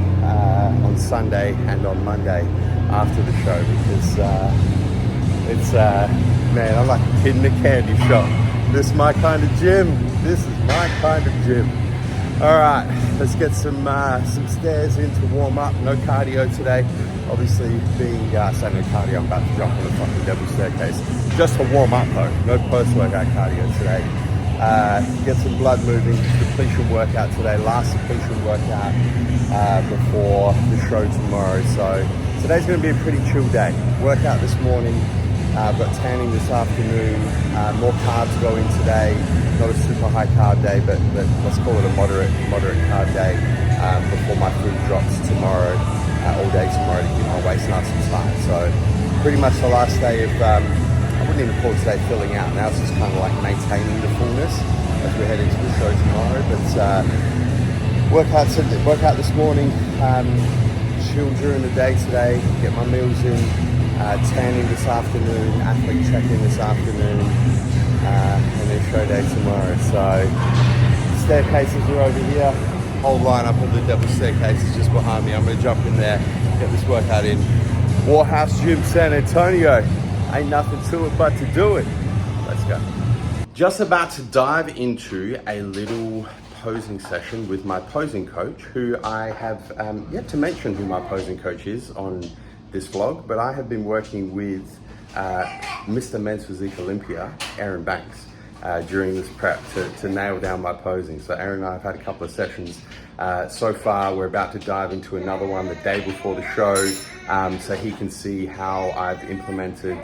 on Sunday and on Monday after the show, because it's man, I'm like a kid in a candy shop. This is my kind of gym. All right, let's get some stairs in to warm up. No cardio today. Obviously, being saying no cardio, I'm about to jump on the fucking Devil's Staircase. Just to warm up though, no post-workout cardio today. Get some blood moving, depletion workout today, last depletion workout before the show tomorrow. So today's going to be a pretty chill day. Workout this morning, I've got tanning this afternoon, more carbs going today. Not a super high carb day, but let's call it a moderate carb day before my food drops tomorrow, all day tomorrow, to keep my waist nice and tight. So pretty much the last day of, I wouldn't even call today filling out. Now it's just kind of like maintaining the fullness as we head into the show tomorrow. But workout this morning, chill during the day today, get my meals in, tanning this afternoon, athlete check-in this afternoon, and then show day tomorrow. So staircases are over here. Whole lineup of the Devil's Staircase is just behind me. I'm going to jump in there, get this workout in. Warhouse Gym, San Antonio. Ain't nothing to it but to do it. Let's go. Just about to dive into a little posing session with my posing coach, who I have yet to mention who my posing coach is on this vlog, but I have been working with Mr. Men's Physique Olympia, Aaron Banks, during this prep to nail down my posing. So Aaron and I have had a couple of sessions so far. We're about to dive into another one the day before the show, so he can see how I've implemented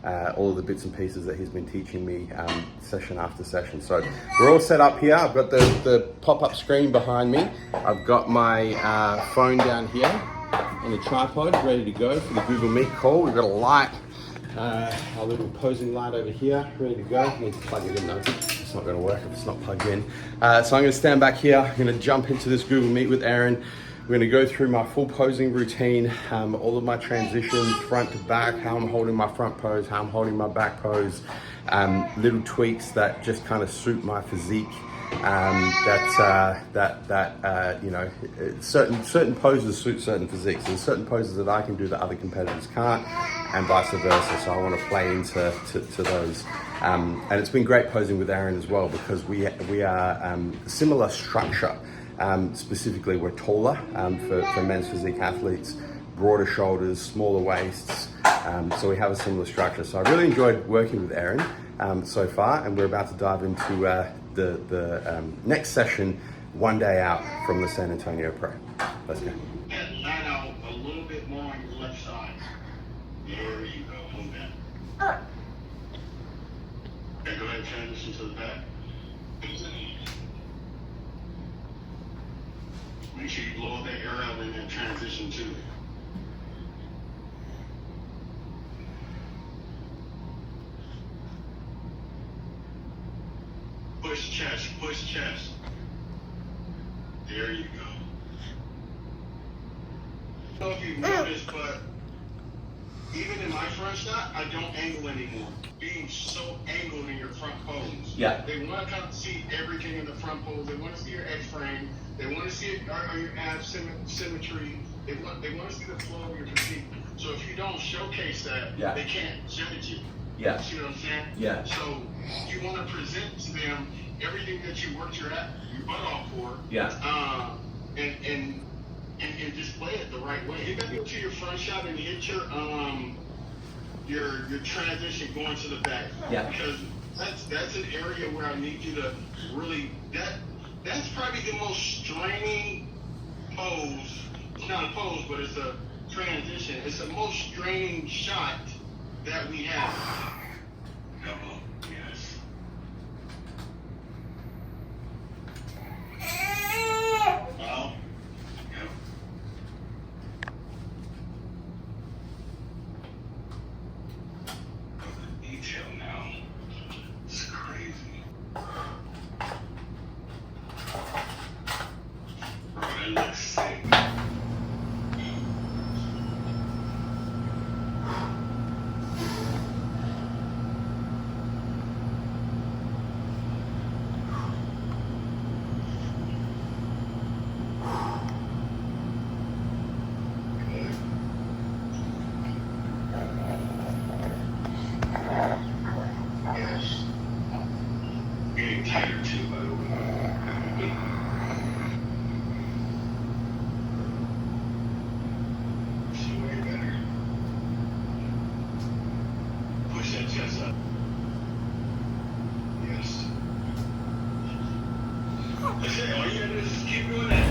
all of the bits and pieces that he's been teaching me session after session. So we're all set up here. I've got the pop-up screen behind me. I've got my phone down here on the tripod, ready to go for the Google Meet call. We've got a light, our little posing light over here, ready to go. I need to plug it in though. It's not going to work if it's not plugged in. So I'm going to stand back here. I'm going to jump into this Google Meet with Aaron. We're going to go through my full posing routine, all of my transitions, front to back, how I'm holding my front pose, how I'm holding my back pose, little tweaks that just kind of suit my physique. You know, certain poses suit certain physiques. There's certain poses that I can do that other competitors can't, and vice versa. So I want to play into those. And it's been great posing with Aaron as well, because we are similar structure. Specifically, we're taller for men's physique athletes, broader shoulders, smaller waists. So we have a similar structure. So I really enjoyed working with Aaron so far, and we're about to dive into the next session, one day out from the San Antonio Pro. Let's go.
And line out a little bit more on your left side. There you go. Hold that. Okay, go ahead and transition to the back. Make sure you blow that air out and then transition to it. Push chest, push chest. There you go. I don't know if you've noticed, but even in my front shot, I don't angle anymore. Being so angled in your front pose.
Yeah.
They want to kind of see everything in the front pose. They want to see your X-frame. They want to see it, or your ab symmetry. They want to see the flow of your physique. So if you don't showcase that, they can't judge you.
Yeah.
See what I'm saying?
Yeah.
So you want to present to them everything that you worked your butt off for.
Yeah.
And display it the right way. You got to go to your front shot and hit your transition going to the back.
Yeah.
Because that's an area where I need you to really that's probably the most straining pose. It's not a pose, but it's a transition. It's the most straining shot that we have. Come on. Yes. Well, yep. The detail now. It's crazy. Bro, that looks sick. Yes. Getting tighter too, by the way. See way better. Push that chest up. Yes. That's it. All you gotta do is just keep doing that.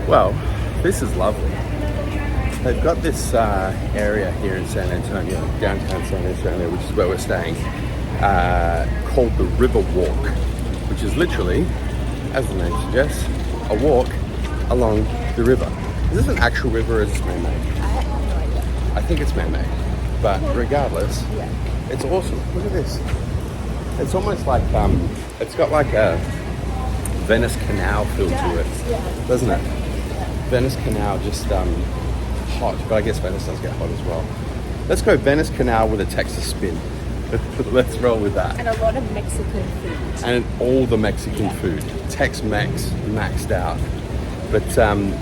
Well, this is lovely. They've got this area here in San Antonio, downtown San Antonio, which is where we're staying, called the River Walk, which is literally, as the name suggests, a walk along the river. Is this an actual river or is this man-made?
I have no idea.
I think it's man-made, but regardless, it's awesome. Look at this. It's almost like, it's got like a Venice Canal feel to it, doesn't it? Venice Canal, just hot, but I guess Venice does get hot as well. Let's go Venice Canal with a Texas spin. Let's roll with that.
And a lot of Mexican food.
And all the Mexican food. Tex-Mex, maxed out. But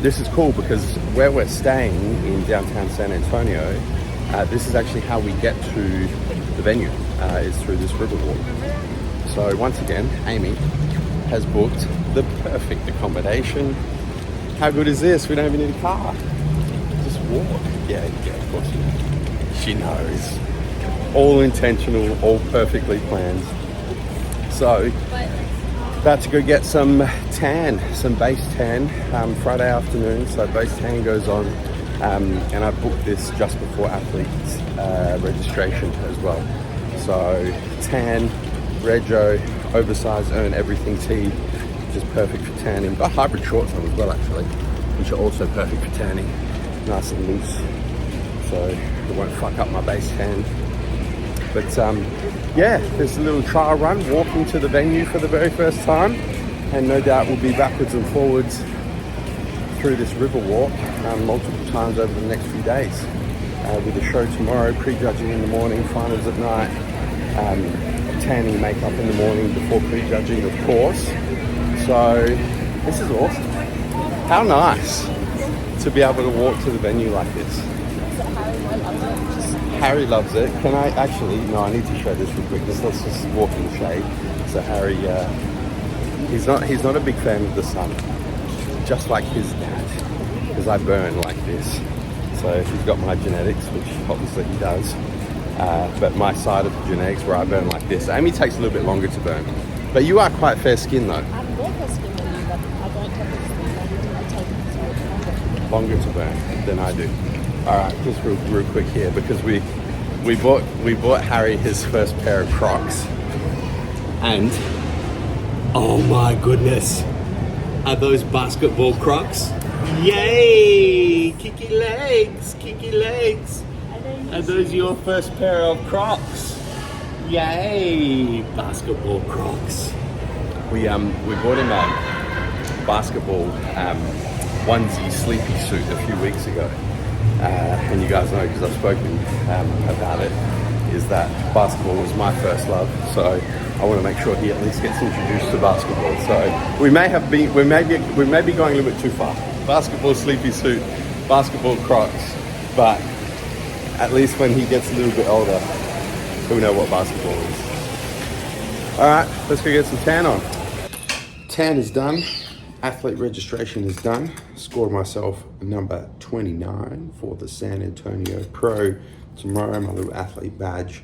this is cool because where we're staying in downtown San Antonio, this is actually how we get to the venue, is through this river walk. So once again, Amy has booked the perfect accommodation. How good is this? We don't even need a car. Just walk. Yeah, of course she knows. She knows. All intentional, all perfectly planned. So, about to go get some tan, some base tan, Friday afternoon. So base tan goes on And I booked this just before athletes registration as well. So tan, rego, oversized earn everything tee, which is perfect for tanning. Got hybrid shorts on as well actually, which are also perfect for tanning. Nice and loose, so it won't fuck up my base tan. But yeah, there's a little trial run, walking to the venue for the very first time, and no doubt we'll be backwards and forwards through this river walk multiple times over the next few days. With a show tomorrow, prejudging in the morning, finals at night, tanning makeup in the morning before prejudging, of course. So this is awesome. How nice to be able to walk to the venue like this. Harry loves it. Can I actually, no, I need to show this real quick. Let's just walk in the shade. So Harry, he's not a big fan of the sun, just like his dad, because I burn like this. So he's got my genetics, which obviously he does, but my side of the genetics where I burn like this. Amy takes a little bit longer to burn, but you are quite fair skinned though.
I'm more fair skinned than you, but I don't have the skin. I take it
Longer to burn than I do. All right, just real quick here, because we bought Harry his first pair of Crocs, and oh my goodness, are those basketball Crocs? Yay! Kicky legs, kicky legs. Are those your first pair of Crocs? Yay! Basketball Crocs. We bought him a basketball onesie sleepy suit a few weeks ago. And you guys know, because I've spoken about it, is that basketball was my first love. So I want to make sure he at least gets introduced to basketball. So we may be going a little bit too far. Basketball sleepy suit, basketball Crocs, but at least when he gets a little bit older, he'll know what basketball is. All right, let's go get some tan on. Tan is done. Athlete registration is done. Scored myself number 29 for the San Antonio Pro tomorrow, my little athlete badge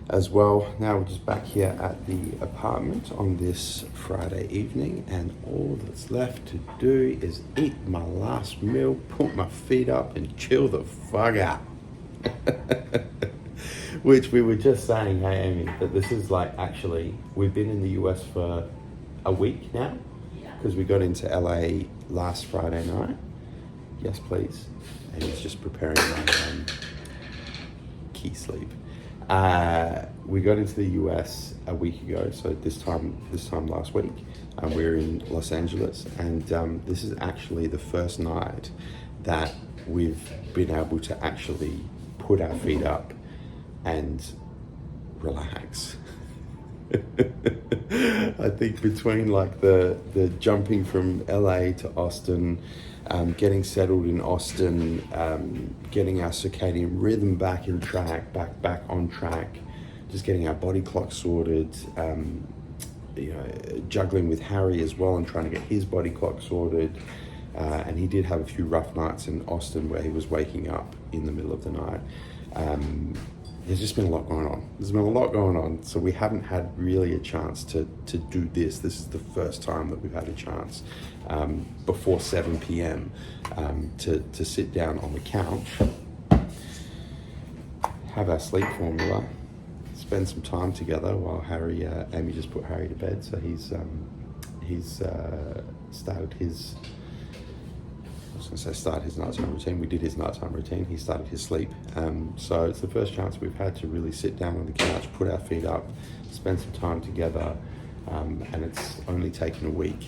as well. Now we're just back here at the apartment on this Friday evening, and all that's left to do is eat my last meal, put my feet up and chill the fuck out. Which we were just saying, hey Amy, that this is like, actually, we've been in the US for a week now, because we got into LA last Friday night. Yes, please. And he's just preparing my key sleep. We got into the US a week ago, so this time last week, we were in Los Angeles, and this is actually the first night that we've been able to actually put our feet up and relax. I think between like the jumping from LA to Austin, getting settled in Austin, getting our circadian rhythm back in track, back on track, just getting our body clock sorted, juggling with Harry as well and trying to get his body clock sorted. And he did have a few rough nights in Austin where he was waking up in the middle of the night. There's just been a lot going on. There's been a lot going on. So we haven't had really a chance to do this. This is the first time that we've had a chance before 7 p.m. To sit down on the couch, have our sleep formula, spend some time together while Amy just put Harry to bed. So he's started his, start his nighttime routine. We did his nighttime routine. He started his sleep. So it's the first chance we've had to really sit down on the couch, put our feet up, spend some time together, and it's only taken a week.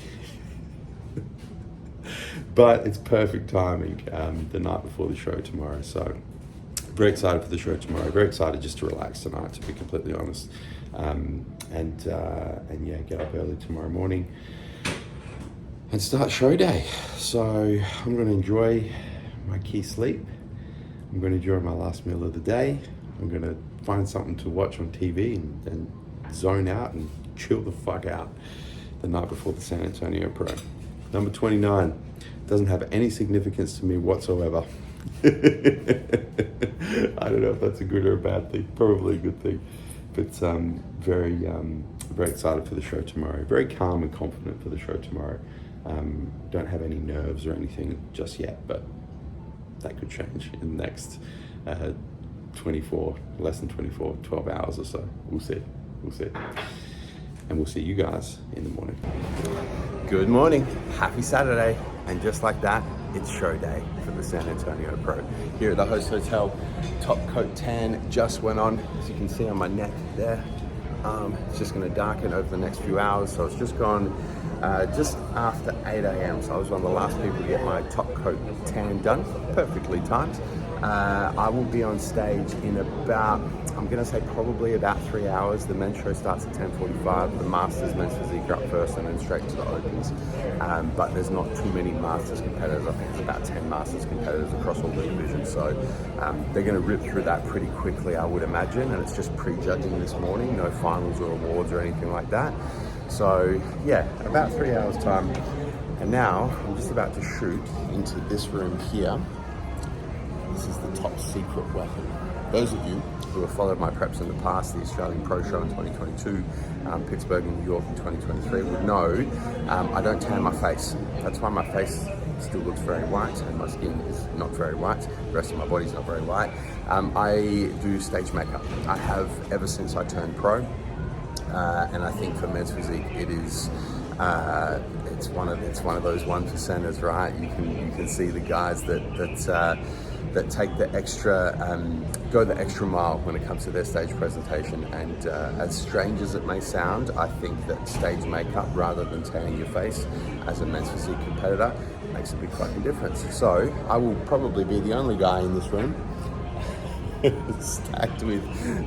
But it's perfect timing, the night before the show tomorrow. So very excited for the show tomorrow. Very excited just to relax tonight, to be completely honest. And yeah, get up early tomorrow morning and start show day. So I'm going to enjoy my key sleep. I'm going to enjoy my last meal of the day. I'm going to find something to watch on TV and zone out and chill the fuck out the night before the San Antonio Pro. Number 29 doesn't have any significance to me whatsoever. I don't know if that's a good or a bad thing. Probably a good thing. But very excited for the show tomorrow. Very calm and confident for the show tomorrow. Don't have any nerves or anything just yet, but that could change in the next 12 hours or so. We'll see. And we'll see you guys in the morning. Good morning, happy Saturday. And just like that, it's show day for the San Antonio Pro. Here at the host hotel, top coat tan just went on. As you can see on my neck there, it's just gonna darken over the next few hours. So it's just gone just after 8 a.m. So I was one of the last people to get my top coat tan done, perfectly timed. I will be on stage in about, I'm gonna say probably about 3 hours. The men's show starts at 10:45. The Masters men's physique are up first and then straight to the Opens. But there's not too many Masters competitors. I think it's about 10 Masters competitors across all the divisions. So they're gonna rip through that pretty quickly, I would imagine. And it's just pre-judging this morning, no finals or awards or anything like that. So yeah, about 3 hours time. And now I'm just about to shoot into this room here. This is the top secret weapon. Those of you who have followed my preps in the past, the Australian Pro Show in 2022, Pittsburgh and New York in 2023 would know I don't tan my face. That's why my face still looks very white and my skin is not very white. The rest of my body's not very white. I do stage makeup. I have ever since I turned pro. And I think for men's physique, it is it's one of those 1%ers, right? You can see the guys that take the extra, go the extra mile when it comes to their stage presentation. And as strange as it may sound, I think that stage makeup, rather than tanning your face as a men's physique competitor, makes a big fucking difference. So I will probably be the only guy in this room stacked with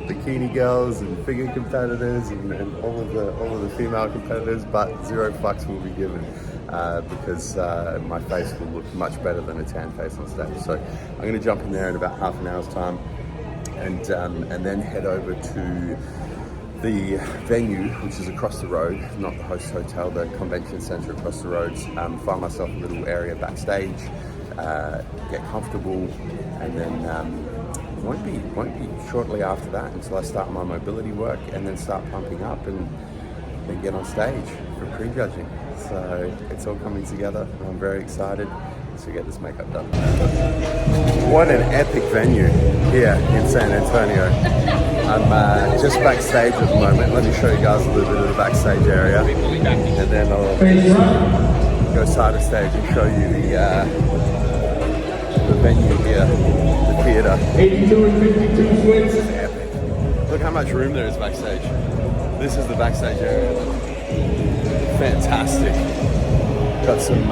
bikini girls and figure competitors and all of the female competitors, but zero fucks will be given because my face will look much better than a tan face on stage. So I'm going to jump in there in about half an hour's time and then head over to the venue, which is across the road, not the host hotel, the convention center across the road. Find myself a little area backstage, get comfortable, and then won't be shortly after that until I start my mobility work and then start pumping up and then get on stage for prejudging. So it's all coming together and I'm very excited to get this makeup done. What an epic venue here in San Antonio. I'm just backstage at the moment. Let me show you guys a little bit of the backstage area and then I'll go side of stage and show you the venue here, the theater. 82 and 52 swings. This is epic. Look how much room there is backstage. This is the backstage area. Fantastic. Got some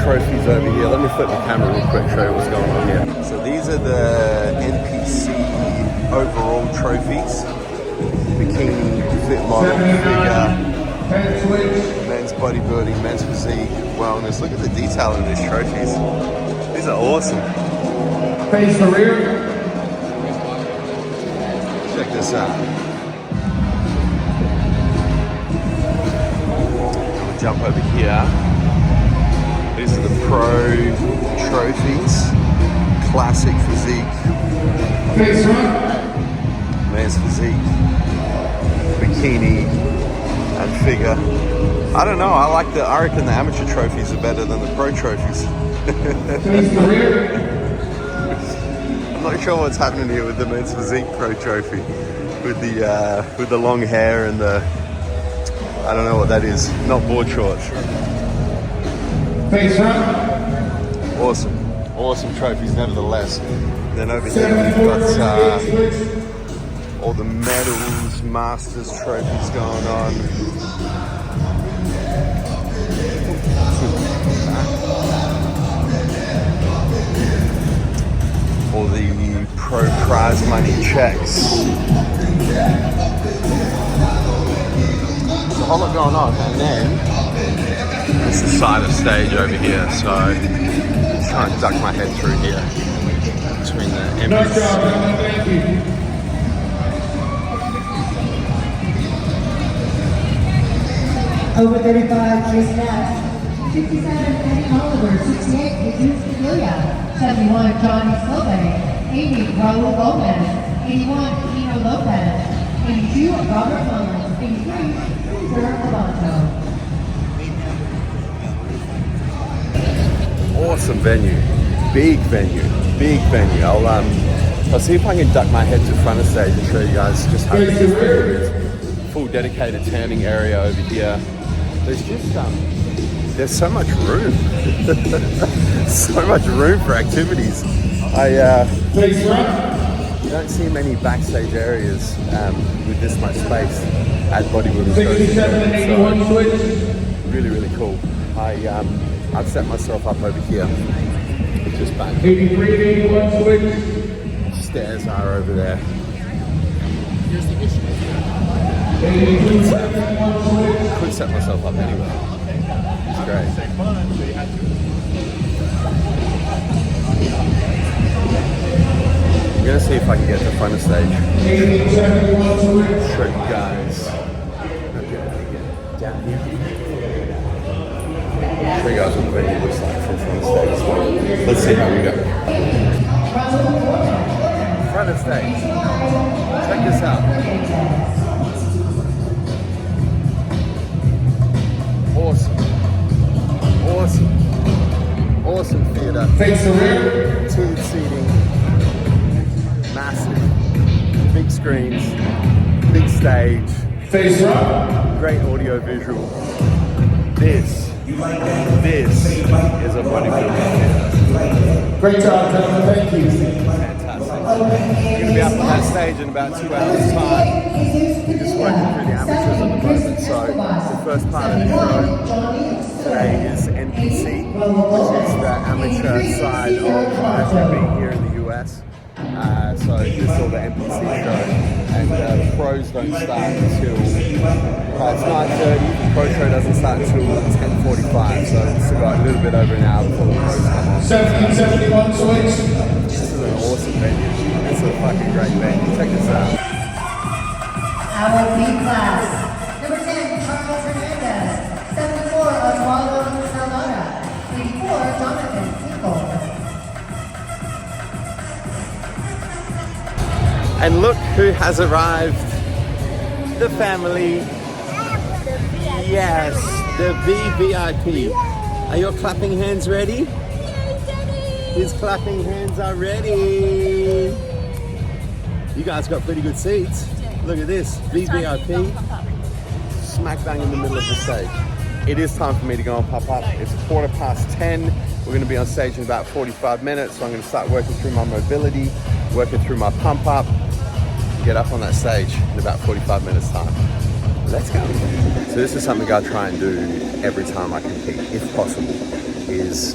trophies over here. Let me flip the camera real quick, show you what's going on here. So these are the NPC overall trophies. Bikini, fit model, figure, men's bodybuilding, men's physique, wellness. Look at the detail in these trophies. These are awesome.
Face the rear.
Check this out. We'll jump over here. These are the pro trophies. Classic physique.
Face front.
Men's physique. Bikini and figure. I don't know, I reckon the amateur trophies are better than the pro trophies.
Face the rear.
I'm not sure what's happening here with the men's physique pro trophy, with the long hair and the, I don't know what that is, not board shorts.
Face front.
Awesome trophies nevertheless. Then over here we've got all the medals, Masters trophies going on. All the pro prize money checks. There's a whole lot going on, and then there's the side of stage over here, so I'm trying to duck my head through here between the images.
Over 35, Chase Nash. 67, Eddie Oliver. 68, Jesus Padilla. 71, Johnny Silva. 80, Raul Gomez. 81, Kino Lopez. 82, Robert Mullins. 83, Cesar Alonso.
Awesome venue. big venue, big venue. I'll see if I can duck my head to front of stage and show you guys just how big this venue is. Full dedicated tanning area over here. There's just there's so much room, so much room for activities. You don't see many backstage areas with this much space at bodybuilding shows. So, really, really cool. I've set myself up over here, just back.
83 and 81 switch.
Stairs are over there.
Here's the issue.
Could set myself up anyway. It's great. I'm gonna see if I can get to the front of stage. Show you guys. Down here. Show you guys what the venue looks like from front of stage as well. Let's see how we go. Front of stage. Check this out. Awesome theater.
Face the rear.
Tiered seating. Massive. Big screens. Big stage.
Face right.
Great audio visual. This is a bodybuilding theater.
Great job, gentlemen. Thank you.
Fantastic. We're going to be up on that stage in about 2 hours' time. We're just working through the amateurs at the moment. So the first part of the show today is NPC, which is the amateur side of being here in the US. So this is all the NPC show, and the pros don't start until it's 9:30. The pro show doesn't start until 10:45, so it's still got a little bit over an hour before the pros come on.
1771 switch.
This is an awesome venue. It's a fucking great venue. Check this out.
Our B class. Number 10, Carlos Hernandez. 74, Oswaldo Salvador. 84, Jonathan Tinkle.
And look who has arrived. The family. Yes, the VVIP. Are your clapping hands ready? His clapping hands are ready. You guys got pretty good seats. Look at this, VVIP. Smack bang in the middle of the stage. It is time for me to go and pop up. It's 10:15. We're going to be on stage in about 45 minutes. So I'm going to start working through my mobility, working through my pump up, get up on that stage in about 45 minutes time. Let's go. So this is something I try and do every time I compete, if possible, is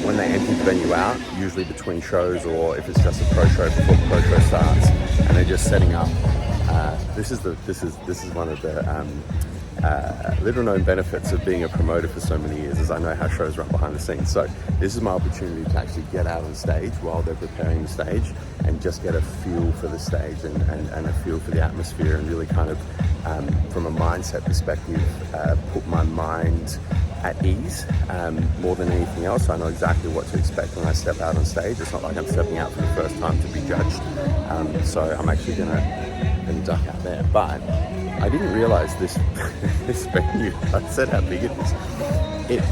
when they empty the venue out, usually between shows or if it's just a pro show before the pro show starts, and they're just setting up. This is one of the little known benefits of being a promoter for so many years, is I know how shows run behind the scenes. So this is my opportunity to actually get out on stage while they're preparing the stage and just get a feel for the stage and a feel for the atmosphere, and really kind of from a mindset perspective put my mind at ease more than anything else. I know exactly what to expect when I step out on stage. It's not like I'm stepping out for the first time to be judged. So I'm actually gonna duck out there. But I didn't realize this this venue, I said how big it is. It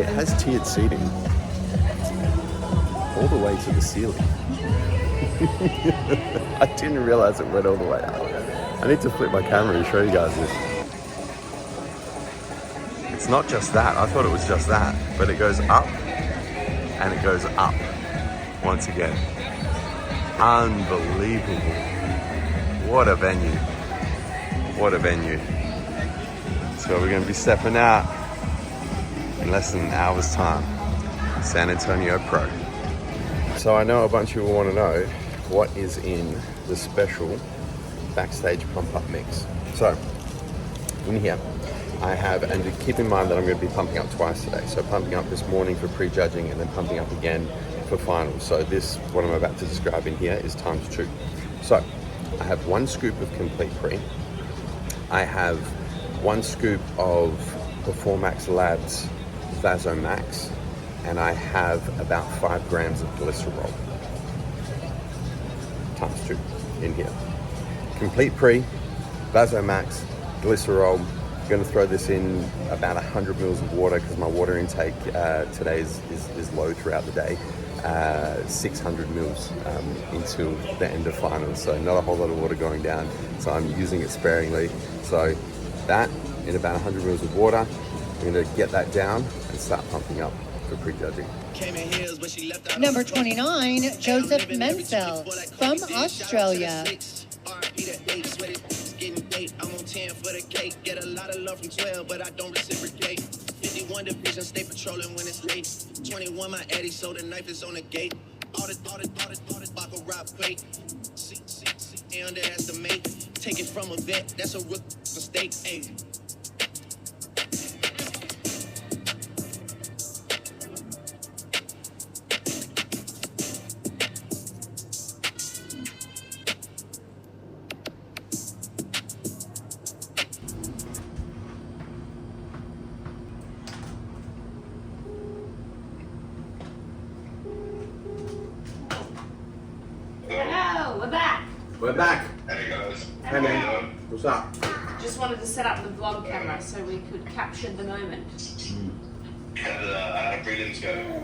has tiered seating all the way to the ceiling. I didn't realize it went all the way out. I need to flip my camera and show you guys this. It's not just that. I thought it was just that, but it goes up and it goes up once again. Unbelievable. What a venue. What a venue. So we're going to be stepping out in less than an hour's time. San Antonio Pro. So I know a bunch of you want to know what is in the special backstage pump up mix. So in here I have, and keep in mind that I'm going to be pumping up twice today. So pumping up this morning for pre-judging and then pumping up again for finals. So this, what I'm about to describe in here, is times 2. So I have 1 scoop of Complete Pre. I have 1 scoop of Performax Labs Vasomax, and I have about 5 grams of glycerol. Times 2 in here. Complete Pre, Vasomax, glycerol. I'm going to throw this in about 100 mils of water because my water intake today is low throughout the day. 600 mils until the end of finals, so not a whole lot of water going down, so I'm using it sparingly. So that in about 100 mils of water, I'm going to get that down and start pumping up for prejudging.
Number 29, Joseph Menzel from Australia.
I'm on 10 for the cake. Get a lot of love from 12, but I don't reciprocate. 51 division, stay patrolling when it's late. 21, my Eddie, so the knife is on the gate. All the baccarat plate. See, underestimate. Take it from a vet, that's a rookie mistake. Hey.
Hello, we're back.
We're back.
Hey guys.
Hey man, what's up?
Just wanted to set up the vlog camera so we could capture the moment.
How did prelims go?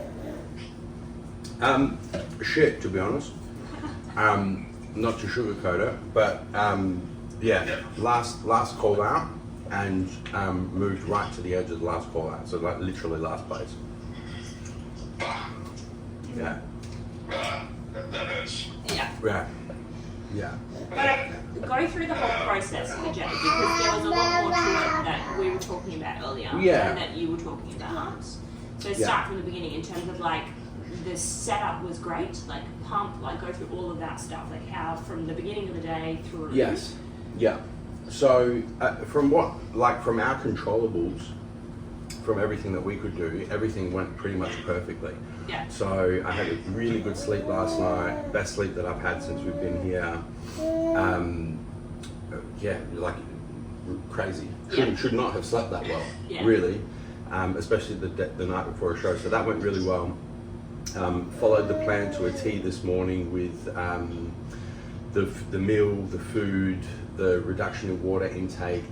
Shit, to be honest. Not to sugarcoat it, but yeah, last call out and moved right to the edge of the last call out, so like literally last place. Yeah.
That hurts.
Yeah.
Yeah. Yeah.
But go through the whole process with Jay, because there was a lot more to it that we were talking about earlier and that you were talking about. So start from the beginning in terms of like the setup was great, like pump, like go through all of that stuff, like how from the beginning of the day through.
Yes. Yeah. So from our controllables, from everything that we could do, everything went pretty much perfectly.
Yeah.
So I had a really good sleep last night, best sleep that I've had since we've been here. Yeah, like crazy. Should not have slept that well, really, especially the night before a show. So that went really well. Followed the plan to a T this morning with the meal, the food, the reduction in water intake.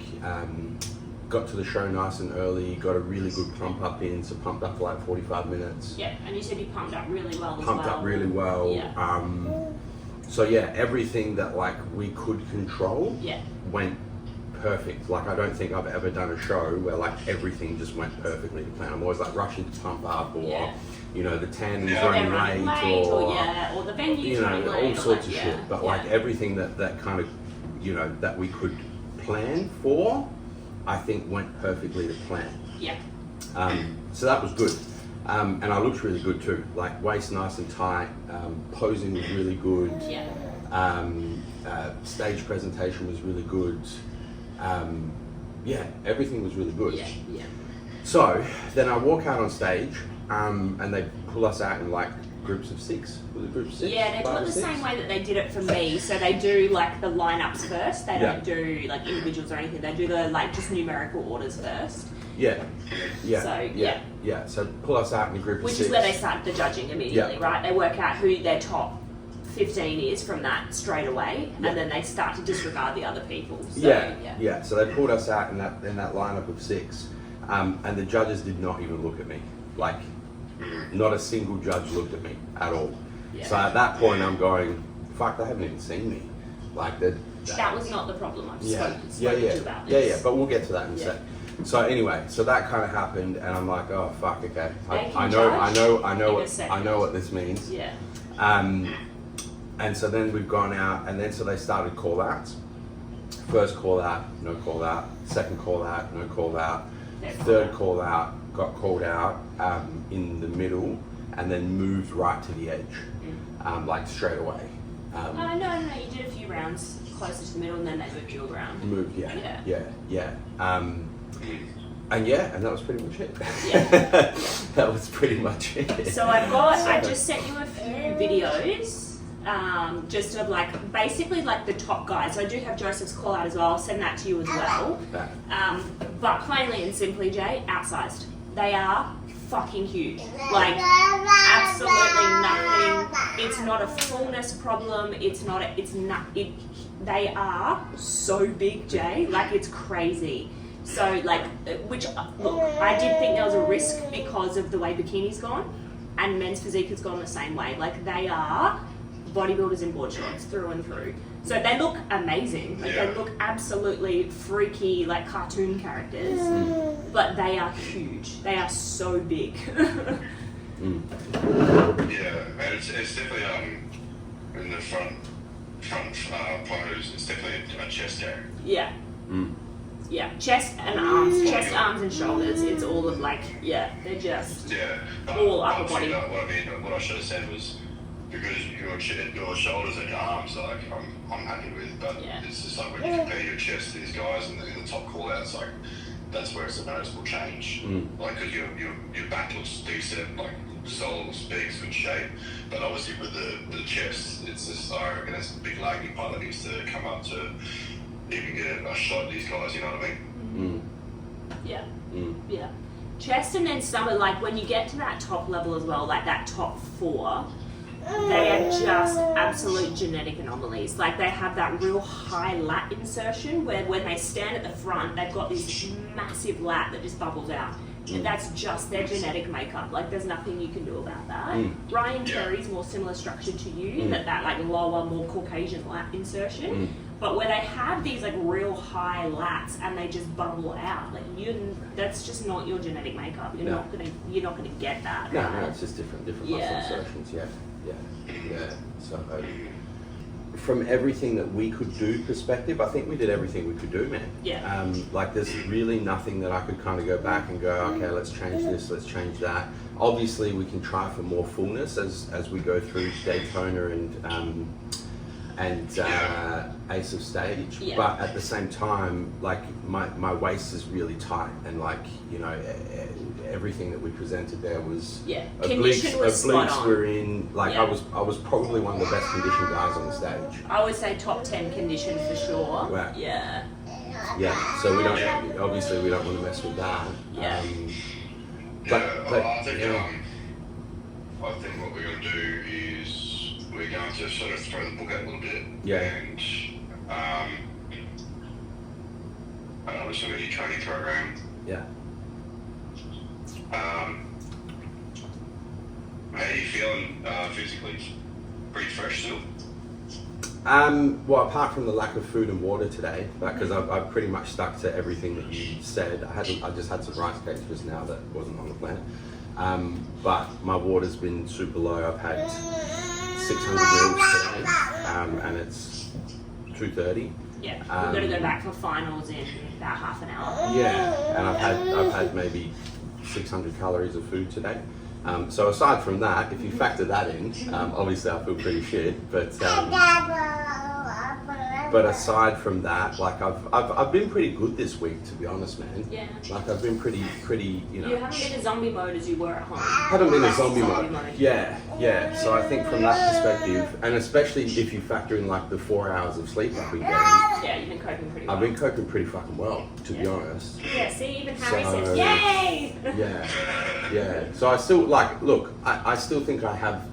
Got to the show nice and early, got a really good pump up in, so pumped up for like 45 minutes.
Yeah, and you said you pumped up really well as
Pumped
well.
up really well.
Yeah.
So yeah, everything that like we could control went perfect. Like I don't think I've ever done a show where like everything just went perfectly to plan. I'm always like rushing to pump up, or you know, the tanning's running late,
or the venue's running late,
all sorts of shit. But like everything that kind of, you know, that we could plan for, I think went perfectly to plan.
Yeah.
So that was good. And I looked really good too. Like waist nice and tight, posing was really good.
Yeah.
Stage presentation was really good. Yeah, everything was really good.
Yeah. Yeah.
So then I walk out on stage, and they pull us out in like groups of 6. Was it groups of 6?
Yeah, they do it the same way that they did it for me. So they do like the lineups first. They don't do like individuals or anything. They do the like just numerical orders first.
Yeah.
So
So pull us out in a group of 6.
Which is where they start the judging immediately, right? They work out who their top 15 is from that straight away, and then they start to disregard the other people. So,
So they pulled us out in that lineup of 6, and the judges did not even look at me. Like, not a single judge looked at me at all.
Yeah.
So at that point, I'm going, fuck, they haven't even seen me. Like that
was not the problem. I've spoken to you about
this.
this.
But we'll get to that in a sec. So anyway, so that kind of happened, and I'm like, oh fuck, okay. I know what this means.
Yeah.
And so then we've gone out, and then so they started call outs. First call out, no call out. Second call out, no call out. Third call out, got called out in the middle, and then moved right to the edge, like straight away.
No, you did a few rounds closer to the middle, and then they moved you around.
And that was pretty much it. That was pretty much it.
So I just sent you a few videos, just of like, basically like the top guys. So I do have Joseph's call out as well, I'll send that to you as well. But plainly and simply, Jay, outsized. They are fucking huge. Like, absolutely nothing. It's not a fullness problem. They are so big, Jay. Like, it's crazy. So, like, look, I did think there was a risk because of the way bikini's gone. and Men's Physique has gone the same way. Like, they are bodybuilders in board shorts through and through. So they look amazing. Like, they look absolutely freaky, like cartoon characters. But they are huge. They are so big.
Yeah, and it's definitely in the front pose. It's definitely a chest game.
Yeah. Yeah, chest and arms, arms and shoulders. It's all of like, they're just all upper body.
What I should have said was, because your shoulders and your arms, like I'm happy with, but it's just like when you compare your chest to these guys in the top call outs, like that's where it's a noticeable change. Like, because your back looks decent, like soul looks big, it's good shape, but obviously with the chest, it's just, I reckon that's a big lagging part that needs to come up to even get a shot at these guys, you know what I mean?
Yeah. Yeah. Chest and then stomach, like when you get to that top level as well, like that top 4, they are just absolute genetic anomalies. Like, they have that real high lat insertion where when they stand at the front, they've got this massive lat that just bubbles out. And that's just their genetic makeup. Like, there's nothing you can do about that. Ryan Terry's more similar structure to you, that like lower, more Caucasian lat insertion. But where they have these like real high lats and they just bubble out, like that's just not your genetic makeup. You're not gonna get that.
No, it's just different muscle insertions. Yeah. So from everything that we could do perspective, I think we did everything we could do, man.
Yeah.
Like, there's really nothing that I could kind of go back and go, okay, let's change this, let's change that. Obviously, we can try for more fullness as we go through Daytona and Ace of Stage, but at the same time, like my waist is really tight, and like, you know, everything that we presented there was obliques were in, like I was probably one of the best conditioned guys on the stage.
I would say top 10 condition for sure.
Right.
Yeah.
So we don't want to mess with that.
I think what we're going to do is we're going to sort of throw the book out a little bit. And we're sort of a new training program. How are you feeling physically? Pretty fresh still?
Well, apart from the lack of food and water today, because I've pretty much stuck to everything that you said. I just had some rice cakes just now that wasn't on the plan. But my water's been super low. I've had 600 mils today, and it's 2:30.
Yeah, we've got to go back for finals in about half an hour.
Yeah, and I've had maybe 600 calories of food today. So aside from that, if you factor that in, obviously I feel pretty shit. But aside from that, like I've been pretty good this week, to be honest, man.
Yeah.
Like I've been pretty, you know.
You haven't been in zombie mode as you were at home.
Haven't been in zombie mode. Yeah. So I think from that perspective, and especially if you factor in like the 4 hours of sleep I've been getting.
Yeah, you've been coping pretty well.
I've been coping pretty fucking well, to be honest.
Yeah, see, even Harry says, yay!
Yeah. So I still, like, look, I still think I have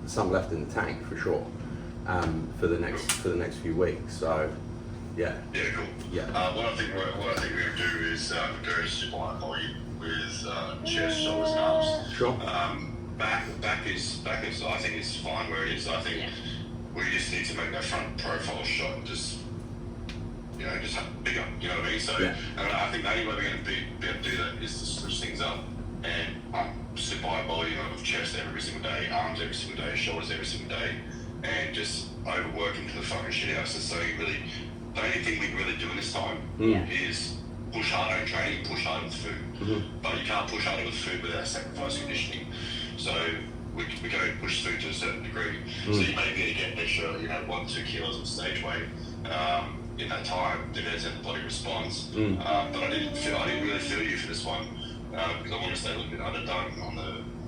some left in the tank for sure, for the next few weeks. So, yeah.
Yeah, cool.
Yeah.
What I think we're going to do is go super high volume with chest, shoulders, and arms.
Sure.
Back is I think it's fine where it is. I think we just need to make that front profile shot and just have bigger. You know what I mean? So, and I think the only way we're going to be able to do that is to switch things up and super high volume of chest every single day, arms every single day, shoulders every single day, and just overwork into the fucking shit house. So the only thing we can really do in this time is push harder in training, push harder with food. But you can't push harder with food without sacrificing conditioning. So we go push food to a certain degree. So you may be able to get an extra, 1-2 kilos of stage weight in that time, depends how the body responds. But I didn't really feel you for this one because I want to stay a little bit underdone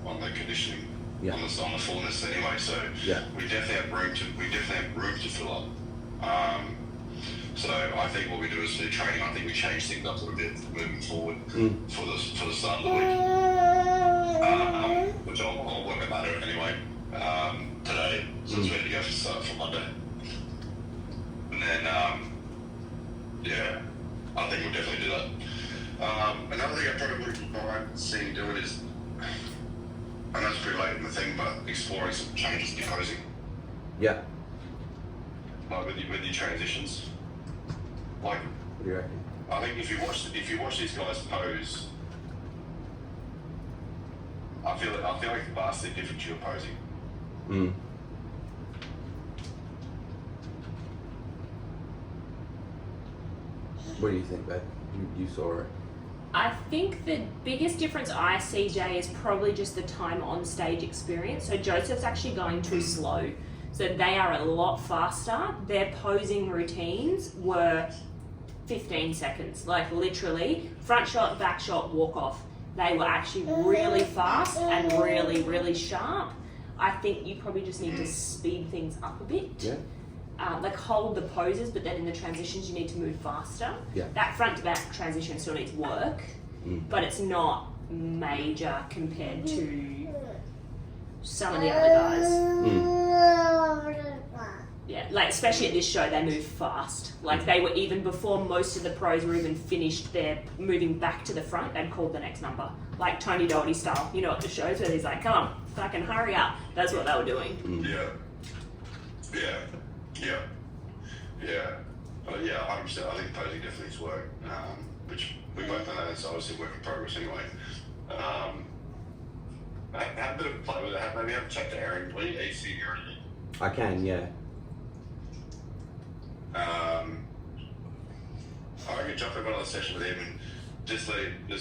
on the conditioning, on the fullness anyway. So we definitely have room to fill up. So I think what we do is for the training, I think we change things up a little bit moving forward for the start of the week, which I'll work about it anyway today. So it's ready to go for Monday. And then, I think we'll definitely do that. Another thing I probably wouldn't mind seeing doing is, I know it's pretty late exploring some changes in your posing,
Yeah.
like with your transitions. Like,
What do you reckon?
I think if you watch these guys pose, I feel like vastly different to your posing.
Mm. What do you think, babe? You saw it.
I think the biggest difference I see, Jay, is probably just the time on stage experience. So Joseph's actually going too slow. So they are a lot faster. Their posing routines were 15 seconds, like literally front shot, back shot, walk off. They were actually really fast and really, really sharp. I think you probably just need to speed things up a bit.
Yeah.
Like hold the poses, but then in the transitions you need to move faster.
Yeah.
That front to back transition still needs work, but it's not major compared to some of the other guys. Yeah, like especially at this show, they move fast. Like they were, even before most of the pros were even finished their moving back to the front, they'd called the next number. Like Tony Doherty style, you know, at the shows where he's like, come on, fucking hurry up. That's what they were doing.
Yeah. Yeah, 100%. I think posing definitely needs work, which we both know that's obviously work in progress anyway. Have a bit of play with it. Maybe have a chat to Aaron. What do you see Aaron?
I can, yeah.
I can jump in another session with him and just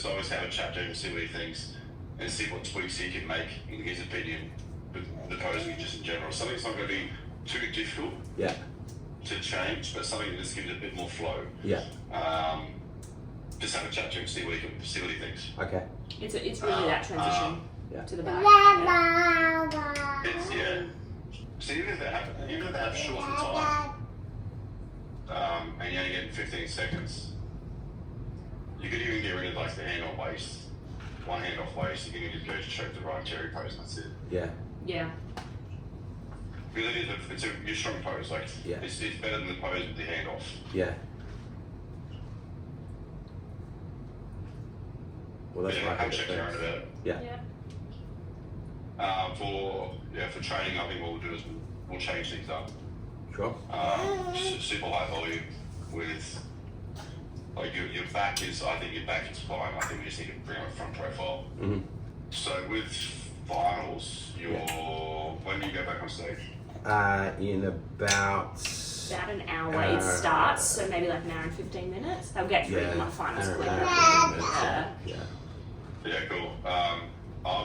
always have a chat to him and see what he thinks and see what tweaks he can make, in his opinion, with the posing just in general. Something's not going to be too difficult.
Yeah.
To change, but something that just gives it a bit more flow.
Yeah.
Just have a chat to him, see what he thinks.
Okay.
It's really that transition to the back.
It's So even if they have shorter time, and you only get 15 seconds, you could even get rid of like the hand on waist, one hand off waist. You can just go straight to the right cherry pose, and that's it.
Yeah.
Yeah.
Really, it's a strong pose. Like, it's better than the pose with the hand off.
Yeah. Well, that's
Have a check Aaron about it.
Yeah.
For training, I think what we'll do is we'll change things up.
Sure.
Super high volume with like your back is. I think your back is fine. I think we just need to bring up front profile.
Mm-hmm.
So with finals, when do you go back on stage?
In about
an hour it starts, so maybe like an hour and 15 minutes. They'll get through my finals quicker.
Yeah, cool. I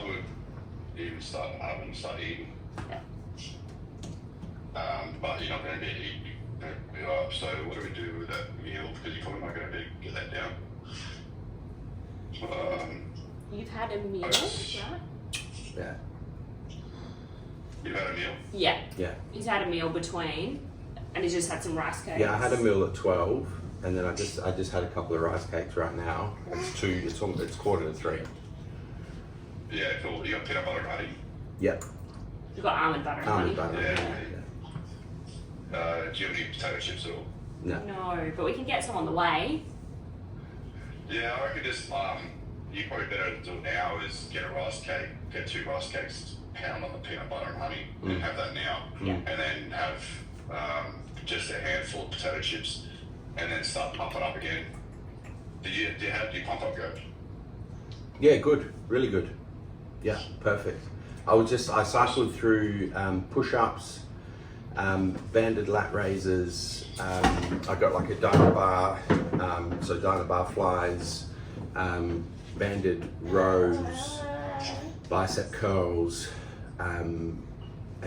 would even start eating.
Yeah.
But you're not going to be eating up. So what do we do with that meal? Because you're probably not going to get that down.
You've had a meal, right?
Yeah.
You've had a meal?
Yeah.
Yeah.
He's had a meal between, and he's just had some rice cakes.
Yeah, I had a meal at 12, and then I just had a couple of rice cakes right now. It's 2:45.
Yeah, cool. You got peanut butter and honey?
Yep.
You've got almond butter and honey.
Do you have any potato chips at all?
No, but we can get some on the way.
Yeah, I reckon just you probably better do it now is get a rice cake, get 2 rice cakes, pound on the peanut butter and honey, and have that now, and then have just a handful of potato chips, and then start pumping up again. How did you pump up go?
Yeah, good, really good. Yeah, perfect. I cycled through push-ups, banded lat raises. I got like a Dyna bar, so Dyna bar flies, banded rows, bicep curls, and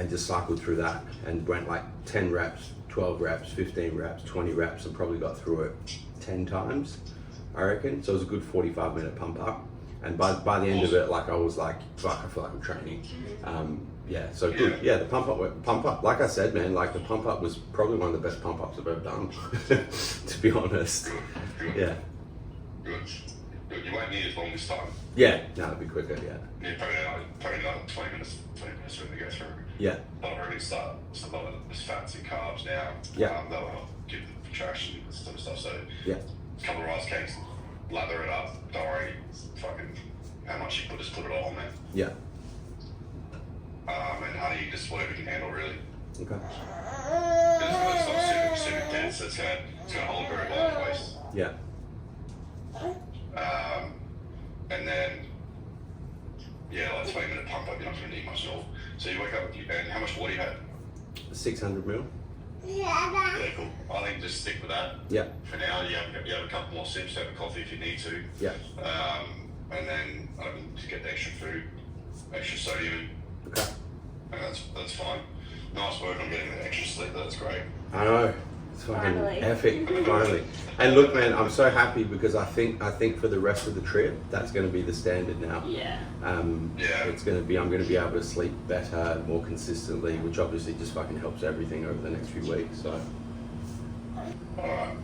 just cycled through that and went like 10 reps, 12 reps, 15 reps, 20 reps, and probably got through it 10 times, I reckon. So it was a good 45-minute pump up. And by the end of it, like I was like, fuck, I feel like I'm training. So good. Yeah, the pump up. Like I said, man, like the pump up was probably one of the best pump ups I've ever done, to be honest.
Good.
Yeah.
Good. You won't need as long this time.
Yeah, no, it'll be quicker. Yeah.
Yeah, probably another 20 minutes for them to go through.
Yeah.
They'll really start a lot of this fats and carbs now.
Yeah.
They'll help give the traction and sort of stuff. So
yeah.
A couple of rice cakes, lather it up. Don't worry, fucking how much you just put it all on there.
Yeah.
and honey, just whatever you can handle, really.
Okay.
It's not super dense. It's gonna hold very well in the waist.
Yeah.
And then, yeah, like 20 minute pump up, you're not gonna need much at all. So you wake up, and how much water you had?
600 mil.
Yeah, cool. I think just stick with that.
Yeah.
For now, you have a couple more sips, have a coffee if you need to.
Yeah.
And then to get the extra food, extra sodium.
Okay.
And that's fine. Nice work on getting the extra sleep. That's great.
I know. It's fucking
Finally.
epic, finally. And look, man, I'm so happy because I think for the rest of the trip, that's going to be the standard now.
Yeah.
It's going to be, I'm going to be able to sleep better, more consistently, which obviously just fucking helps everything over the next few weeks. So.
Alright.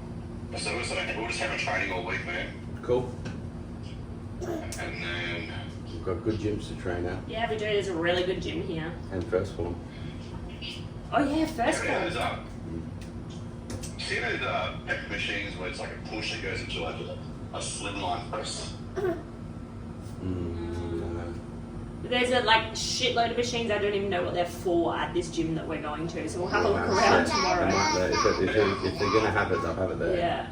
So we'll just have a training all week, man.
Cool.
And then
We've got good gyms to train at.
Yeah, we do. There's a really good gym here.
And first form.
Oh yeah, first
yeah,
one.
there's see those pep machines where it's like a push that goes into like a slimline press.
There's a like shitload of machines. I don't even know what they're for at this gym that we're going to. So we'll have a look around tomorrow.
If they're going to have it, they'll have it there.
Yeah.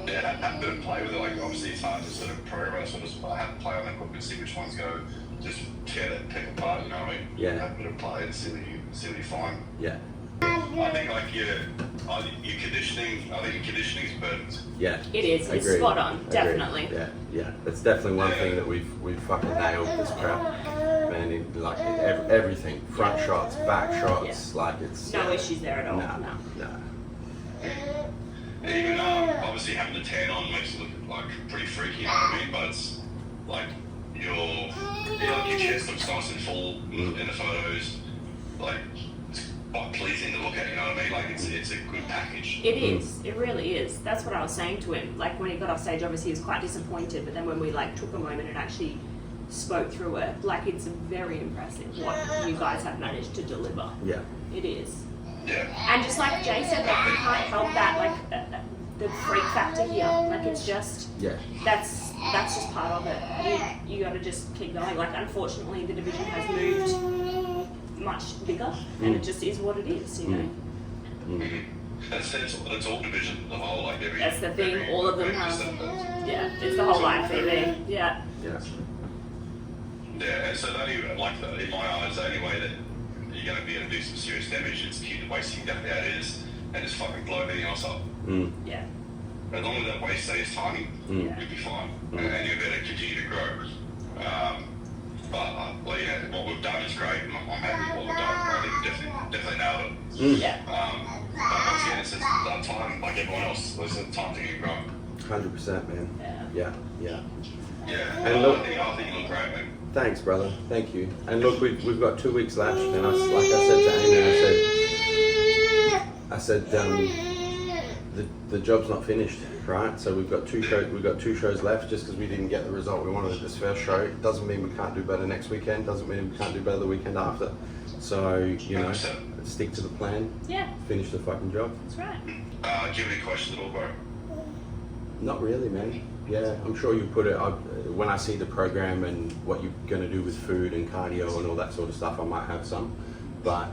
Yeah, have to play with it. Like obviously it's hard to sort of program it. So just I have to play on the equipment, see which ones go. Just tear that pick apart. You know what I mean?
Yeah.
Have a bit of play and see what you find.
Yeah.
I think like your conditioning. I think your conditioning is perfect.
Yeah.
It is. It's
Agreed.
spot on.
Agreed.
Definitely.
Yeah. Yeah. That's definitely one thing that we've fucking nailed this prep. Man, like everything, front shots, back shots, like it's
no issues there at all.
No.
Even obviously having the tan on makes it look like pretty freaky, you know what I mean? But it's like your chest looks nice and full in the photos. Like it's quite pleasing to look at, you know what I mean? Like it's a good package.
It is. It really is. That's what I was saying to him. Like when he got off stage, obviously he was quite disappointed. But then when we like took a moment and actually spoke through it, like it's very impressive what you guys have managed to deliver.
Yeah.
It is.
Yeah.
And just like Jay said, like we can't help that, like the freak factor here. Like it's just that's just part of it. You got to just keep going. Like unfortunately, the division has moved much bigger, and it just is what it is. You know.
It's all division, the whole like every.
That's the thing. All of them have. Yeah, it's the whole live TV. Yeah.
Yeah.
Yeah, and so the only, like in my eyes, the only way that you're going to be able to do some serious damage is to keep the waist exactly how it is and just fucking blow everything else up.
Yeah.
As long as that waist stays tiny, you'll be fine, and you'll be able to continue to grow. Well, yeah, what we've done is great. I'm happy with what we've done. I think we definitely nailed it.
Yeah.
But once again, it's that time, like everyone else, there's a time to get growing.
100%, man. Yeah.
Yeah.
And look,
I think you look great, man.
Thanks, brother. Thank you. And look, we've got 2 weeks left, and like I said to Amy, I said the job's not finished, right? So we've got two shows left. Just because we didn't get the result we wanted at this first show doesn't mean we can't do better next weekend. Doesn't mean we can't do better the weekend after. So stick to the plan.
Yeah.
Finish the fucking job.
That's right.
Do you have any questions at all, bro?
Not really, man. Yeah, I'm sure you put it. When I see the program and what you're going to do with food and cardio and all that sort of stuff, I might have some. But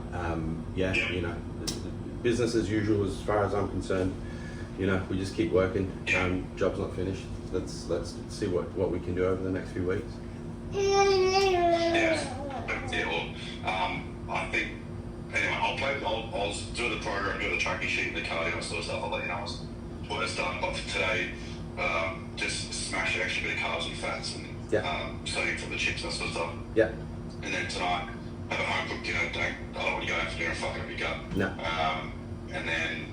business as usual as far as I'm concerned. We just keep working. Job's not finished. Let's see what we can do over the next few weeks.
I think anyway. I'll do the program, do the tracking sheet, the cardio and sort of stuff. I'll let you know what it's done. But for today, just smash an extra bit of carbs and fats and sodium from the chips and that sort of stuff.
Yeah.
And then tonight, have a home cooked dinner. I don't want to go out for dinner and fuck up your gut.
No.
And then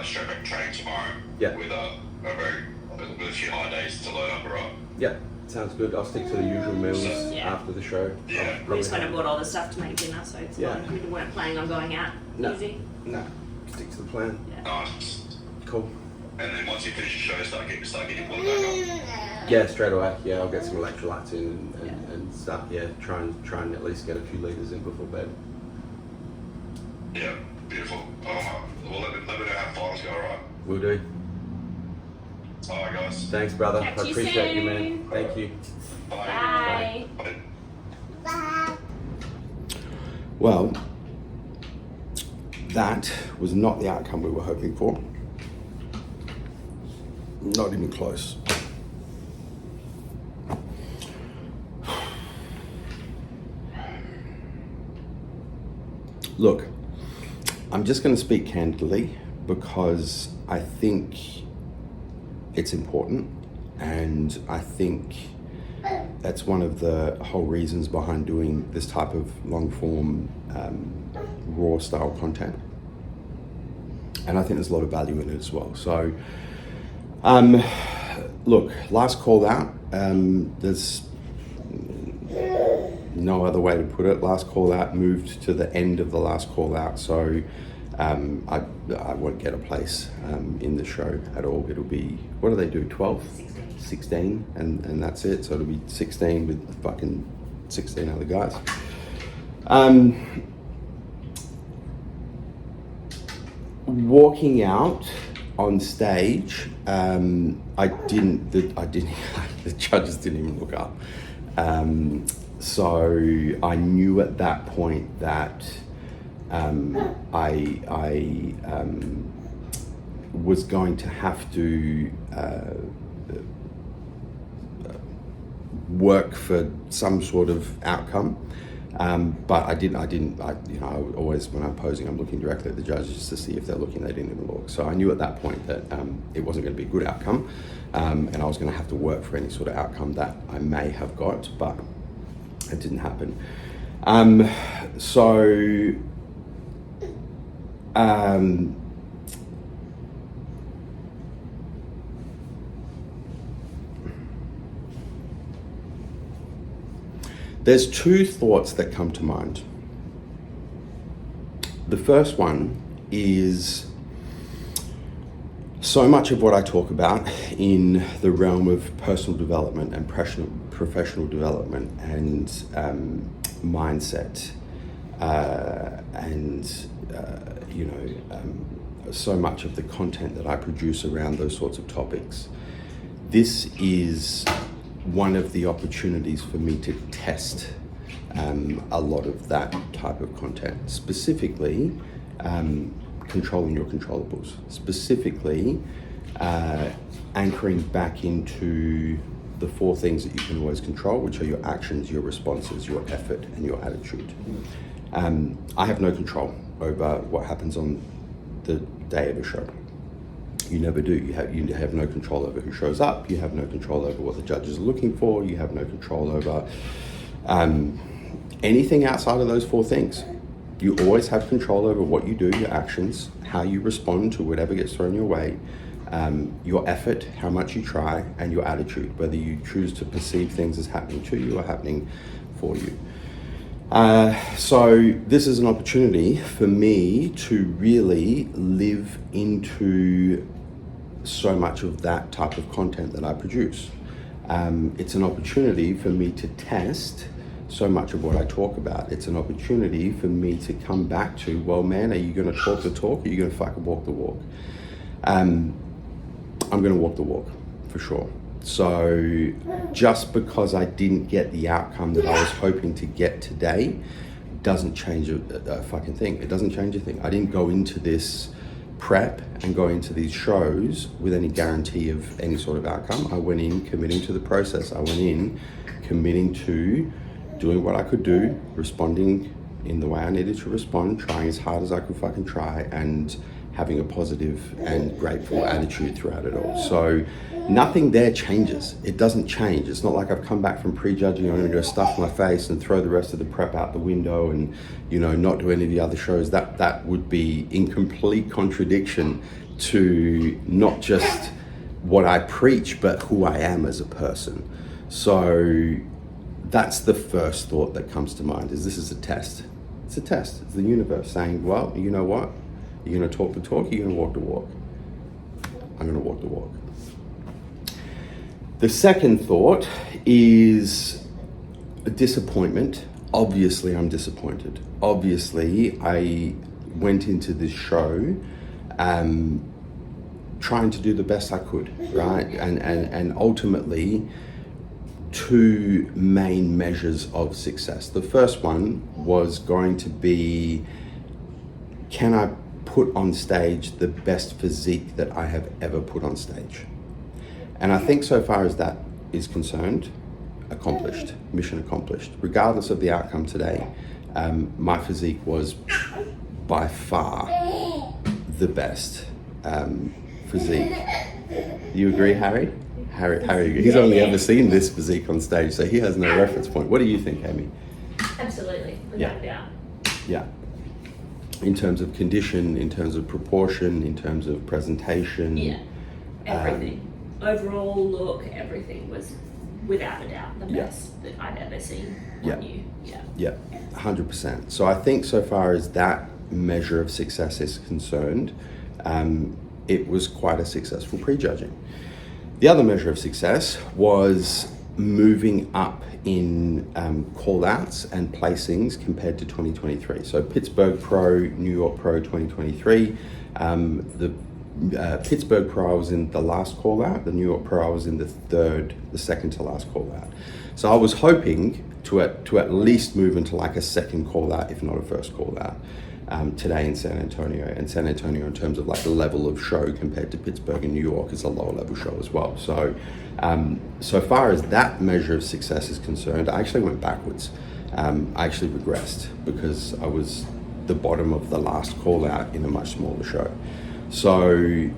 straight back to training tomorrow.
Yeah.
With a few high days to load up, alright?
Yeah. Sounds good. I'll stick to the usual meals after the show.
Yeah.
We just went and bought all the stuff to make dinner, so it's fine. We weren't planning on going out.
No.
Easy.
No. Stick to the plan.
Yeah.
Nice.
Cool.
And then once you finish your show, start getting blood back up.
Yeah, straight away. Yeah, I'll get some electrolytes in and start. Yeah, try and at least get a few liters in before bed.
Yeah, beautiful. Well, let me know how finals go, alright?
Will do.
Alright, guys.
Thanks, brother.
Catch
I
you
appreciate you, man.
soon.
Thank you.
Bye.
Bye.
Bye.
Well, that was not the outcome we were hoping for. Not even close. Look, I'm just going to speak candidly because I think it's important, and I think that's one of the whole reasons behind doing this type of long form, raw style content. And I think there's a lot of value in it as well. So, look, last call out, there's no other way to put it. Last call out moved to the end of the last call out. So I won't get a place in the show at all. It'll be, what do they do, 12? 16, and that's it. So it'll be 16 with fucking 16 other guys. Walking out on stage, the judges didn't even look up. So I knew at that point that I was going to have to work for some sort of outcome, but I always, when I'm posing, I'm looking directly at the judges just to see if they're looking. They didn't even look. So I knew at that point that it wasn't going to be a good outcome, and I was going to have to work for any sort of outcome that I may have got, but it didn't happen. There's two thoughts that come to mind. The first one is so much of what I talk about in the realm of personal development and professional development and mindset so much of the content that I produce around those sorts of topics. This is one of the opportunities for me to test a lot of that type of content, specifically controlling your controllables, specifically anchoring back into the four things that you can always control, which are your actions, your responses, your effort, and your attitude. I have no control over what happens on the day of a show. You never do. You have no control over who shows up. You have no control over what the judges are looking for. You have no control over anything outside of those four things. You always have control over what you do, your actions, how you respond to whatever gets thrown your way, your effort, how much you try, and your attitude, whether you choose to perceive things as happening to you or happening for you. So this is an opportunity for me to really live into so much of that type of content that I produce. It's an opportunity for me to test so much of what I talk about. It's an opportunity for me to come back to, well, man, are you going to talk the talk or are you going to fucking walk the walk? I'm going to walk the walk, for sure. So just because I didn't get the outcome that I was hoping to get today doesn't change a fucking thing. It doesn't change a thing. I didn't go into this prep and go into these shows with any guarantee of any sort of outcome. I went in committing to the process. I went in committing to doing what I could do, responding in the way I needed to respond, trying as hard as I could fucking try, and having a positive and grateful attitude throughout it all. So nothing there changes. It doesn't change. It's not like I've come back from prejudging and I'm going to go stuff my face and throw the rest of the prep out the window and, not do any of the other shows. That would be in complete contradiction to not just what I preach, but who I am as a person. So that's the first thought that comes to mind, is this is a test. It's a test. It's the universe saying, well, you know what? You're going to talk the talk, you're going to walk the walk. I'm going to walk the walk. The second thought is a disappointment. Obviously, I'm disappointed. Obviously, I went into this show trying to do the best I could, right? And ultimately two main measures of success. The first one was going to be, can I put on stage the best physique that I have ever put on stage? And I think so far as that is concerned, accomplished, mission accomplished. Regardless of the outcome today, my physique was by far the best physique. You agree, Harry? Harry, he's only ever seen this physique on stage, so he has no reference point. What do you think, Amy?
Absolutely, without a doubt.
Yeah. In terms of condition, in terms of proportion, in terms of presentation.
Yeah, everything. Overall look, everything was without a doubt the best that I've ever seen on you. Yeah,
100%. So I think so far as that measure of success is concerned, it was quite a successful prejudging. The other measure of success was moving up in call-outs and placings compared to 2023. So Pittsburgh Pro, New York Pro 2023. The Pittsburgh Pro I was in the last call-out. The New York Pro I was in the second to last call-out. So I was hoping to at least move into like a second call-out, if not a first call-out. Today in San Antonio, and San Antonio in terms of like the level of show compared to Pittsburgh and New York is a lower level show as well. So so far as that measure of success is concerned, I actually went backwards. I actually regressed because I was the bottom of the last call out in a much smaller show. So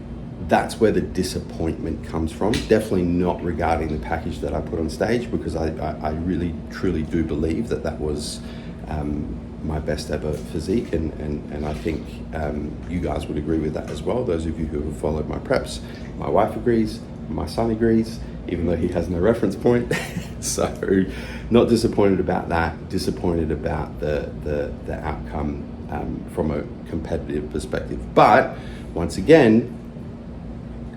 that's where the disappointment comes from. Definitely not regarding the package that I put on stage, because I really truly do believe that was my best ever physique, and I think you guys would agree with that as well. Those of you who have followed my preps, my wife agrees, my son agrees, even though he has no reference point. So not disappointed about that, disappointed about the outcome from a competitive perspective. But once again,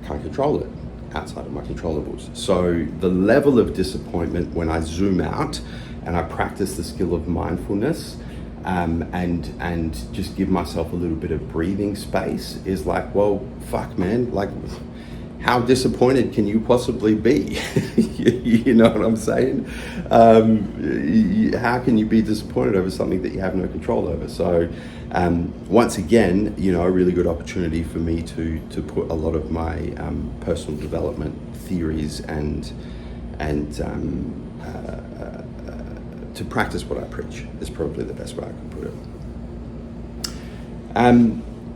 I can't control it outside of my controllables. So the level of disappointment when I zoom out and I practice the skill of mindfulness, and just give myself a little bit of breathing space, is like, well, fuck, man, like, how disappointed can you possibly be? You know what I'm saying? How can you be disappointed over something that you have no control over? So once again, you know, a really good opportunity for me to put a lot of my personal development theories and to practice what I preach is probably the best way I can put it.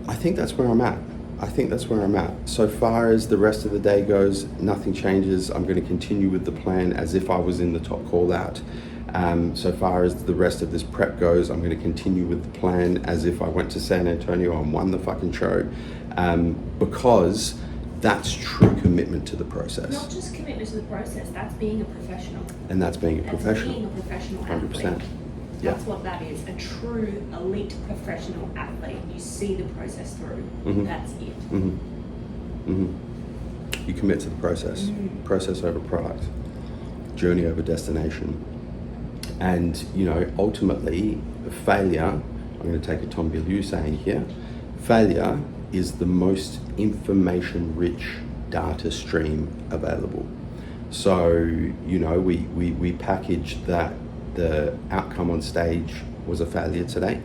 I think that's where I'm at. So far as the rest of the day goes, nothing changes. I'm going to continue with the plan as if I was in the top call out. So far as the rest of this prep goes, I'm going to continue with the plan as if I went to San Antonio and won the fucking show, because that's true commitment to the process.
Not just commitment to the process, that's being a professional.
And that's being a professional.
Being a professional
100%.
athlete.
Yeah.
That's what that is, a true elite professional athlete. You see the process through.
Mm-hmm.
That's it.
Mm-hmm. Mm-hmm. You commit to the process. Process over product. Journey over destination. And, you know, ultimately, failure, I'm going to take a Tom Bilyeu saying here, failure is the most information-rich data stream available. So, you know, we packaged that the outcome on stage was a failure today.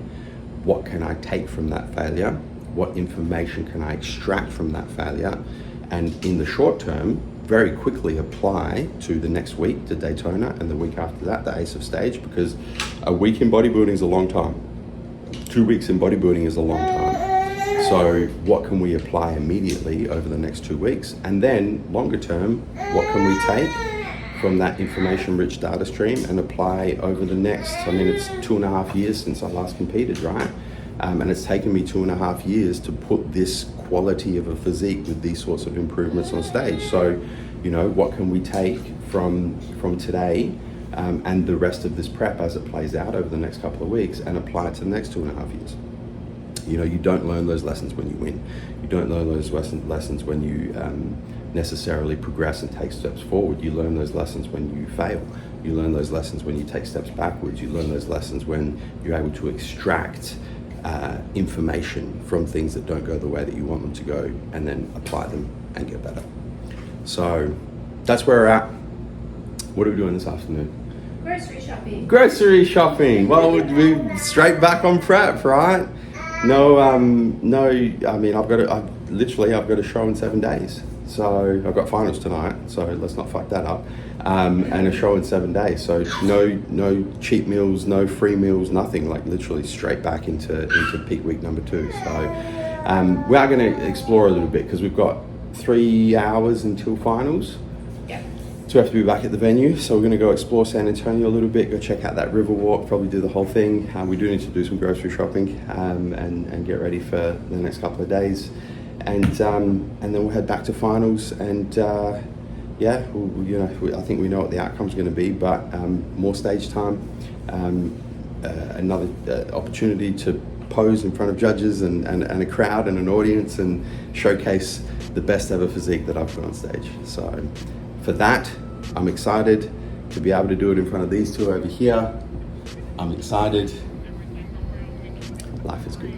What can I take from that failure? What information can I extract from that failure? And in the short term, very quickly apply to the next week, to Daytona, and the week after that, the Ace of Stage, because a week in bodybuilding is a long time. 2 weeks in bodybuilding is a long time. So what can we apply immediately over the next 2 weeks? And then longer term, what can we take from that information-rich data stream and apply over the next, I mean, it's 2.5 years since I last competed, right? And it's taken me 2.5 years to put this quality of a physique with these sorts of improvements on stage. So, you know, what can we take from today and the rest of this prep as it plays out over the next couple of weeks and apply it to the next 2.5 years? You know, you don't learn those lessons when you win. You don't learn those lessons when you necessarily progress and take steps forward. You learn those lessons when you fail. You learn those lessons when you take steps backwards. You learn those lessons when you're able to extract information from things that don't go the way that you want them to go, and then apply them and get better. So that's where we're at. What are we doing this afternoon?
Grocery shopping.
Grocery shopping. Well, we straight back on prep, right? No. I mean, I've got a show in 7 days. So I've got finals tonight. So let's not fuck that up. And a show in 7 days. So no cheap meals, no free meals, nothing. Like literally straight back into peak week number 2. So we are going to explore a little bit because we've got 3 hours until finals. So we have to be back at the venue, so we're going to go explore San Antonio a little bit, go check out that river walk, probably do the whole thing. We do need to do some grocery shopping and get ready for the next couple of days, and then we'll head back to finals. And I think we know what the outcome's going to be, but more stage time, another opportunity to pose in front of judges and a crowd and an audience and showcase the best ever physique that I've put on stage. So for that, I'm excited to be able to do it in front of these two over here. I'm excited. Life is good.